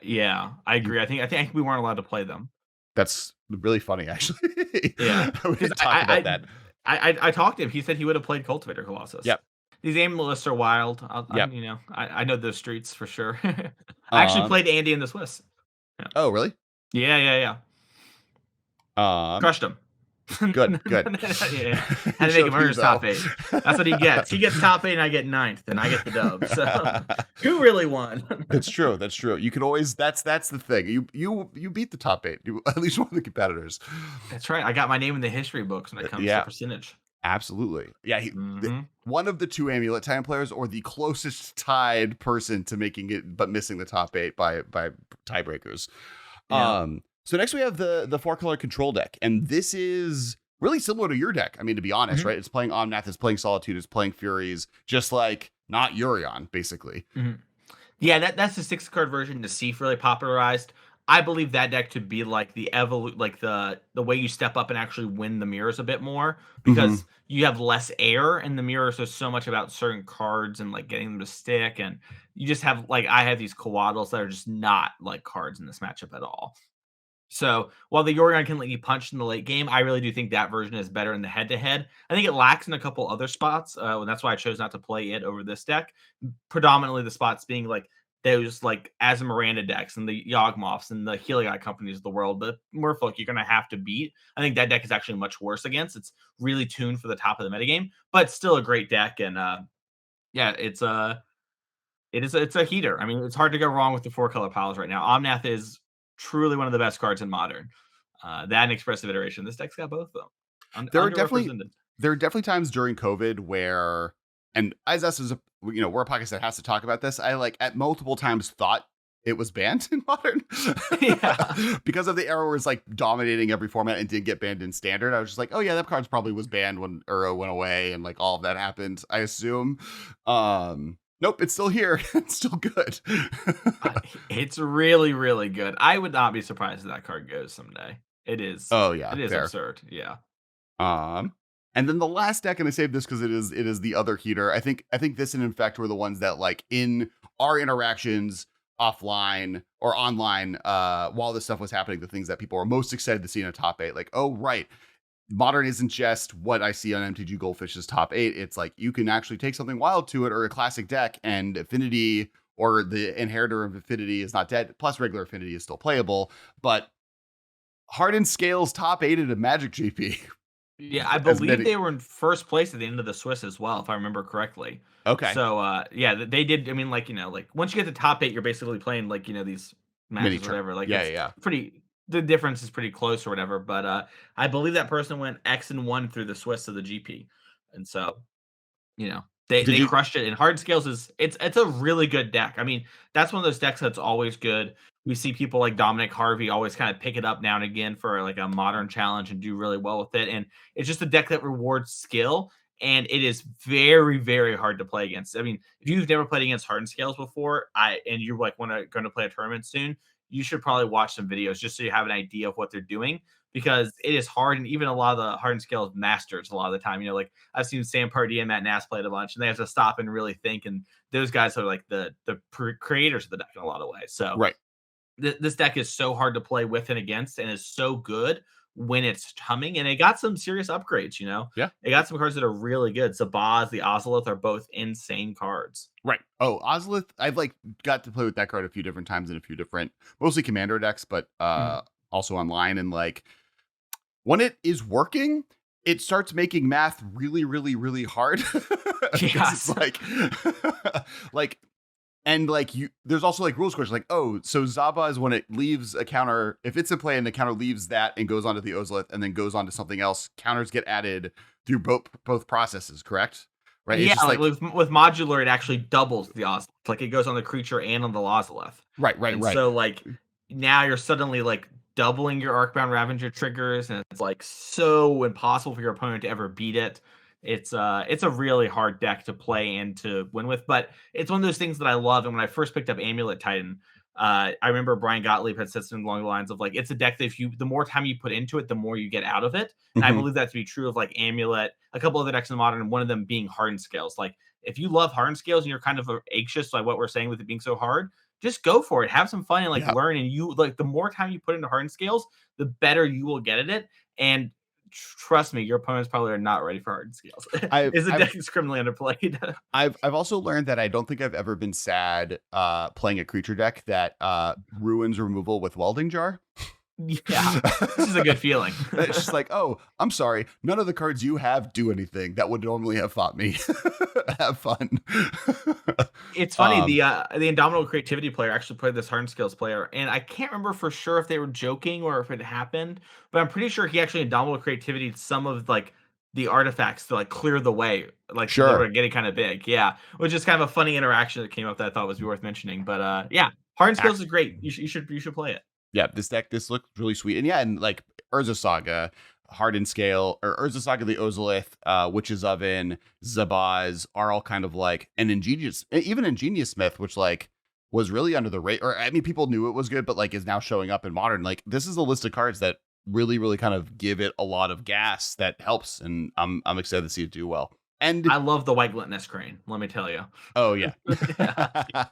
Yeah, I agree. I think we weren't allowed to play them. That's really funny, actually. Yeah, we didn't talk about that. I talked to him. He said he would have played Cultivator Colossus. Yep. These Amulet lists are wild. I know those streets for sure. I actually played Andy in the Swiss. Yeah. Oh, really? Yeah. Crushed him. Good. Yeah. Had to make him earn his top 8. That's what he gets. He gets top 8 and I get 9th, and I get the dub. So who really won? That's true. You can always, that's the thing. You beat the top 8. You at least one of the competitors. That's right. I got my name in the history books when it comes to percentage. Absolutely. Yeah. One of the 2 Amulet Time players, or the closest tied person to making it, but missing the top 8 by tiebreakers. Yeah. So next we have the 4-color control deck, and this is really similar to your deck. I mean, to be honest, Mhm. right? It's playing Omnath, it's playing Solitude, it's playing Furies, just like not Urion, basically. Mhm. Yeah, that's the 6-card version Nassif really popularized. I believe that deck to be like like the way you step up and actually win the mirrors a bit more Hmm. because you have less air and the mirrors are so much about certain cards and like getting them to stick and you just have like I have these coadals that are just not like cards in this matchup at all. So while the Yorion can let you punch in the late game, I really do think that version is better in the head to head. I think it lacks in a couple other spots. And that's why I chose not to play it over this deck. Predominantly the spots being like those like as Miranda decks and the Yawgmoths and the Heliod companies of the world, the Merfolk you're gonna have to beat. I think that deck is actually much worse against. It's really tuned for the top of the metagame, but still a great deck. And yeah, it's a heater. I mean, it's hard to go wrong with the 4-color piles right now. Omnath is truly one of the best cards in Modern. That and Expressive Iteration. This deck's got both of them. There are definitely Underrepresented. there are definitely times during COVID where, and as us as a, we're a podcast that has to talk about this. I like at multiple times thought it was banned in Modern Yeah. because of the era where it's like dominating every format and didn't get banned in Standard. I was just like, oh yeah, that card's probably was banned when Uro went away and like all of that happened. I assume. Nope, it's still here. It's still good. It's really, really good. I would not be surprised if that card goes someday. It is. Oh yeah, It is fair. absurd. Yeah. Um, and then the last deck, and I saved this because it is the other heater. I think this and Infect were the ones that like in our interactions offline or online, while this stuff was happening, the things that people were most excited to see in a top eight. Like, oh right, Modern isn't just what I see on MTG Goldfish's top eight. It's like you can actually take something wild to it or a classic deck, and Affinity or the Inheritor of Affinity is not dead. Plus, regular Affinity is still playable, but Hardened Scales top eight at a Magic GP. Yeah, I As believe many. they were in first place at the end of the Swiss as well, if I remember correctly. Okay. So, yeah, they did. I mean, like like once you get to top eight, you're basically playing like these Mini matches or turn. whatever. Like Yeah, it's yeah, yeah. pretty. The difference is pretty close or whatever. But I believe that person went X and one through the Swiss of the GP, and so Did they you crushed it. And hard scales is it's a really good deck. I mean, that's one of those decks that's always good. We see people like Dominic Harvey always kind of pick it up now and again for like a modern challenge and do really well with it. And it's just a deck that rewards skill. And it is very, very hard to play against. I mean, if you've never played against hardened scales before, and you're like going to play a tournament soon, you should probably watch some videos just so you have an idea of what they're doing because it is hard. And even a lot of the hardened scales masters a lot of the time, like I've seen Sam Pardee and Matt Nass play it a bunch, and they have to stop and really think. And those guys are like the creators of the deck in a lot of ways. So right? this deck is so hard to play with and against, and is so good when it's humming. And it got some serious upgrades. Yeah. It got some cards that are really good. Sabaz, the Ozolith are both insane cards. Right. Oh, Ozolith. I've like got to play with that card a few different times in a few different, mostly commander decks, but also online. And like when it is working, it starts making math really, really, really hard. Yes. It's like, and like there's also like rules questions like, oh, so Zaba is when it leaves a counter, if it's in play and the counter leaves that and goes onto the Ozolith and then goes on to something else, counters get added through both processes, correct? Right. It's Yeah, just like like with modular, it actually doubles the Ozolith. Like it goes on the creature and on the Ozolith. And right. so like now you're suddenly like doubling your Arcbound Ravager triggers, and it's like so impossible for your opponent to ever beat it. It's a really hard deck to play and to win with, but it's one of those things that I love. And when I first picked up Amulet Titan, I remember Brian Gottlieb had said something along the lines of like, it's a deck that the more time you put into it, the more you get out of it. And I Mhm. believe that to be true of like Amulet, a couple other decks in Modern, and one of them being Hardened Scales. Like if you love Hardened Scales and you're kind of anxious like what we're saying with it being so hard, just go for it. Have some fun and like Yeah. learn. And you like the more time you put into Hardened Scales, the better you will get at it. And trust me, your opponents probably are not ready for Hardened Scales. Is the deck is criminally underplayed. I've also learned that I don't think I've ever been sad playing a creature deck that ruins removal with Welding Jar. Yeah, this is a good feeling. It's just like, oh, I'm sorry, none of the cards you have do anything that would normally have fought me. Have fun. It's funny, the Indomitable Creativity player actually played this Hardened Scales player, and I can't remember for sure if they were joking or if it happened, but I'm pretty sure he actually Indomitable Creativity some of like the artifacts to like clear the way, like they Sure. were getting kind of big. Yeah, which is kind of a funny interaction that came up that I thought was worth mentioning. But yeah, Hardened Scales is great. You should play it. Yeah, this looked really sweet. And yeah, and like Urza Saga, Hardened Scale, or Urza Saga the Ozolith, Witch's Oven, Zabaz are all kind of like an Ingenious Smith, which like was really under the radar. Or I mean, people knew it was good, but like is now showing up in modern. Like this is a list of cards that really, really kind of give it a lot of gas that helps, and I'm excited to see it do well. And I love the white glutinous crane, let me tell you. oh yeah. Yeah.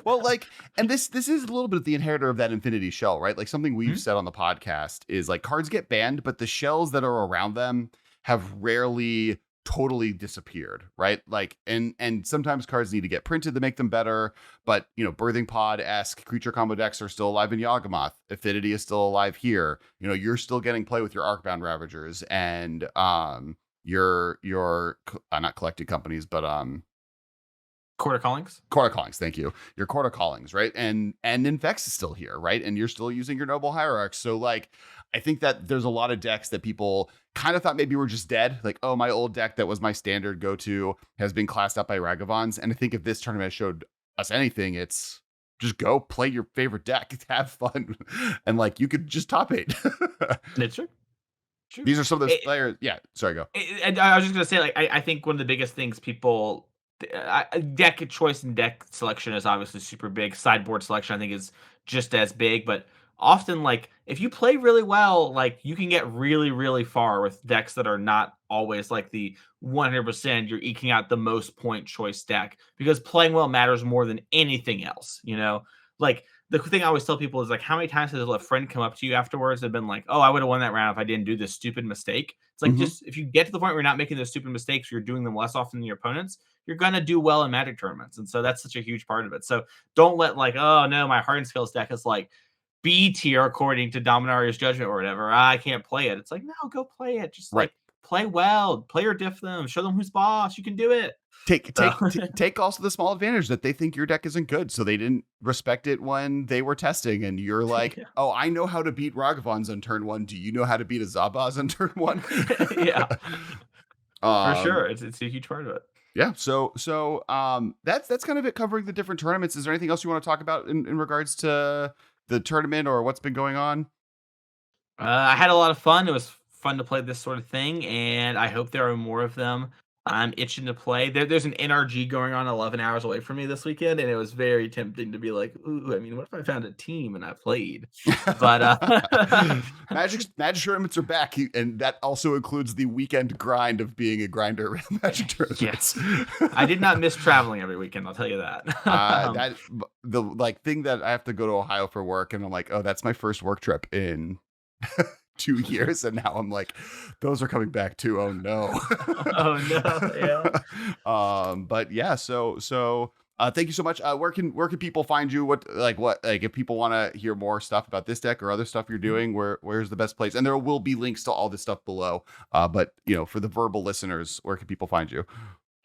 Well, like, and this is a little bit of the inheritor of that Infinity Shell, right? Like something we've Mhm. said on the podcast is like cards get banned, but the shells that are around them have rarely totally disappeared, right? Like, and sometimes cards need to get printed to make them better, but you know, Birthing Pod-esque creature combo decks are still alive in Yawgmoth. Affinity is still alive here. You know, you're still getting play with your Arcbound Ravagers and your not collected companies, but Quarter Callings? Quarter Callings, thank you. Your Quarter Callings, right? And Infex is still here, right? And you're still using your Noble Hierarchs. So like I think that there's a lot of decks that people kind of thought maybe were just dead. Like, oh, my old deck that was my standard go-to has been classed up by Ragavons. And I think if this tournament showed us anything, it's just go play your favorite deck, have fun, and like you could just top 8. It's true. True. These are some of those players. Yeah, sorry, go. And I was just gonna say, like, I think one of the biggest things people deck choice and deck selection is obviously super big. Sideboard selection, I think, is just as big. But often, like, if you play really well, like, you can get really, really far with decks that are not always like the 100% you're eking out the most point choice deck, because playing well matters more than anything else. You know, like the thing I always tell people is like, how many times has a friend come up to you afterwards and been like, "Oh, I would have won that round if I didn't do this stupid mistake." It's like, just if you get to the point where you're not making those stupid mistakes, you're doing them less often than your opponents, you're gonna do well in Magic tournaments. And so that's such a huge part of it. So don't let like, oh no, my Hardened Scales deck is like B tier according to Dominaria's Judgment or whatever. I can't play it. It's like, no, go play it. Just Right. like play well, play or diff them, show them who's boss. You can do it. Take also the small advantage that they think your deck isn't good, so they didn't respect it when they were testing, and you're like, oh, I know how to beat Ragavons on turn 1. Do you know how to beat a Zabaz on turn 1? Yeah, for sure. It's a huge part of it. Yeah. So that's kind of it covering the different tournaments. Is there anything else you want to talk about in regards to the tournament or what's been going on? I had a lot of fun. It was fun to play this sort of thing, and I hope there are more of them. I'm itching to play. There's an NRG going on 11 hours away from me this weekend, and it was very tempting to be like, ooh, I mean, what if I found a team and I played? But Magic tournaments are back, and that also includes the weekend grind of being a grinder around Magic tournaments. Yes. I did not miss traveling every weekend, I'll tell you that. That the like thing that I have to go to Ohio for work, and I'm like, oh, that's my first work trip in 2 years, and now I'm like, those are coming back too. Oh no. Oh no. Yeah. But yeah, so thank you so much. Where can people find you? What if people want to hear more stuff about this deck or other stuff you're doing, where's the best place? And there will be links to all this stuff below. But you know, for the verbal listeners, where can people find you?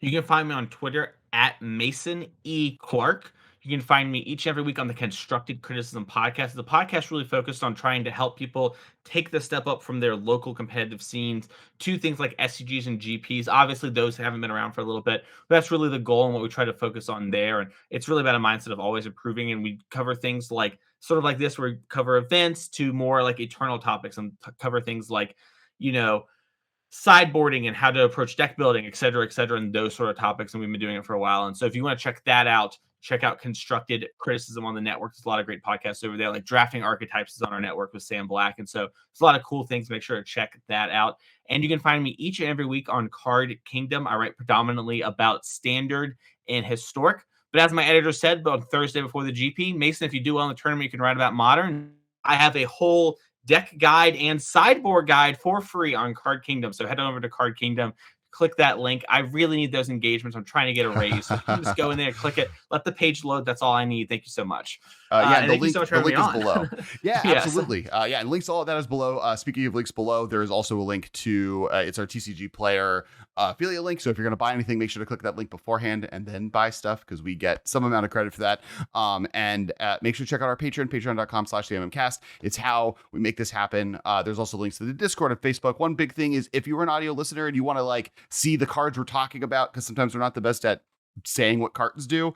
You can find me on Twitter at Mason E. Clark. You can find me each and every week on the Constructed Criticism podcast. The podcast really focused on trying to help people take the step up from their local competitive scenes to things like SCGs and GPs. Obviously, those haven't been around for a little bit. But that's really the goal and what we try to focus on there. And it's really about a mindset of always improving. And we cover things like sort of like this, where we cover events to more like eternal topics, and cover things like, you know, sideboarding and how to approach deck building, et cetera, and those sort of topics. And we've been doing it for a while. And so if you want to check that out, check out Constructed Criticism on the network. There's a lot of great podcasts over there, like Drafting Archetypes is on our network with Sam Black. And so there's a lot of cool things. Make sure to check that out. And you can find me each and every week on Card Kingdom. I write predominantly about standard and historic. But as my editor said, on Thursday before the GP, Mason, if you do well in the tournament, you can write about modern. I have a whole deck guide and sideboard guide for free on Card Kingdom. So head on over to Card Kingdom, click that link. I really need those engagements. I'm trying to get a raise. So just go in there, click it, let the page load. That's all I need. Thank you so much. The link is below. Yeah, Yes. absolutely. And links to all of that is below. Speaking of links below, there is also a link to it's our TCG Player affiliate link. So if you're going to buy anything, make sure to click that link beforehand and then buy stuff, because we get some amount of credit for that. And make sure to check out our Patreon, patreon.com/MMcast. It's how we make this happen. There's also links to the Discord and Facebook. One big thing is if you're an audio listener and you want to like see the cards we're talking about, because sometimes we're not the best at saying what cartons do.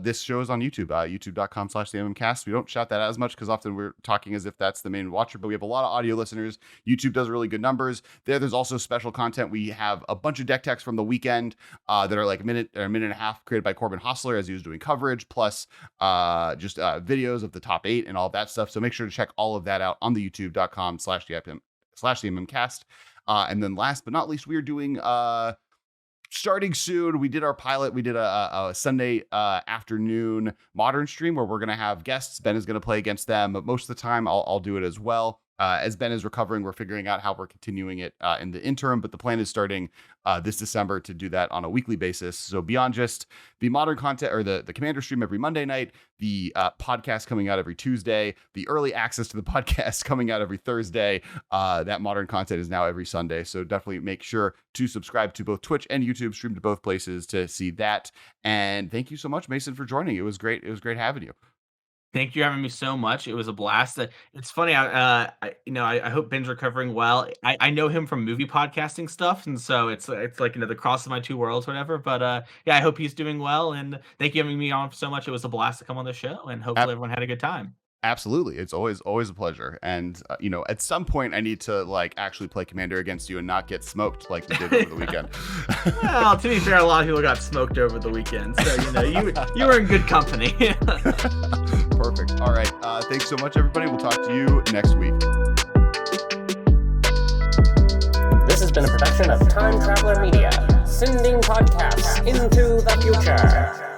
This show is on YouTube, youtube.com/the MMcast. We don't shout that out as much because often we're talking as if that's the main watcher, but we have a lot of audio listeners. YouTube does really good numbers. There's also special content. We have a bunch of deck techs from the weekend that are like a minute and a half created by Corbin Hostler as he was doing coverage, plus just videos of the top 8 and all that stuff. So make sure to check all of that out on the youtube.com/the/MMcast. And then last but not least, we are doing starting soon. We did our pilot. We did a Sunday afternoon Modern stream where we're going to have guests. Ben is going to play against them, but most of the time I'll do it as well. As Ben is recovering, we're figuring out how we're continuing it in the interim, but the plan is starting this December to do that on a weekly basis. So beyond just the Modern content or the Commander stream every Monday night, the podcast coming out every Tuesday, the early access to the podcast coming out every Thursday, that Modern content is now every Sunday. So definitely make sure to subscribe to both Twitch and YouTube, stream to both places to see that. And thank you so much, Mason, for joining. It was great. It was great having you. Thank you for having me so much. It was a blast. It's funny. I hope Ben's recovering well. I know him from movie podcasting stuff, and so it's like the cross of my two worlds, whatever. But yeah, I hope he's doing well. And thank you for having me on so much. It was a blast to come on the show, and hopefully everyone had a good time. Absolutely. It's always a pleasure. And, at some point I need to actually play Commander against you and not get smoked like we did over the weekend. Well, to be fair, a lot of people got smoked over the weekend. So, you were in good company. Perfect. All right. Thanks so much, everybody. We'll talk to you next week. This has been a production of Time Traveler Media, sending podcasts into the future.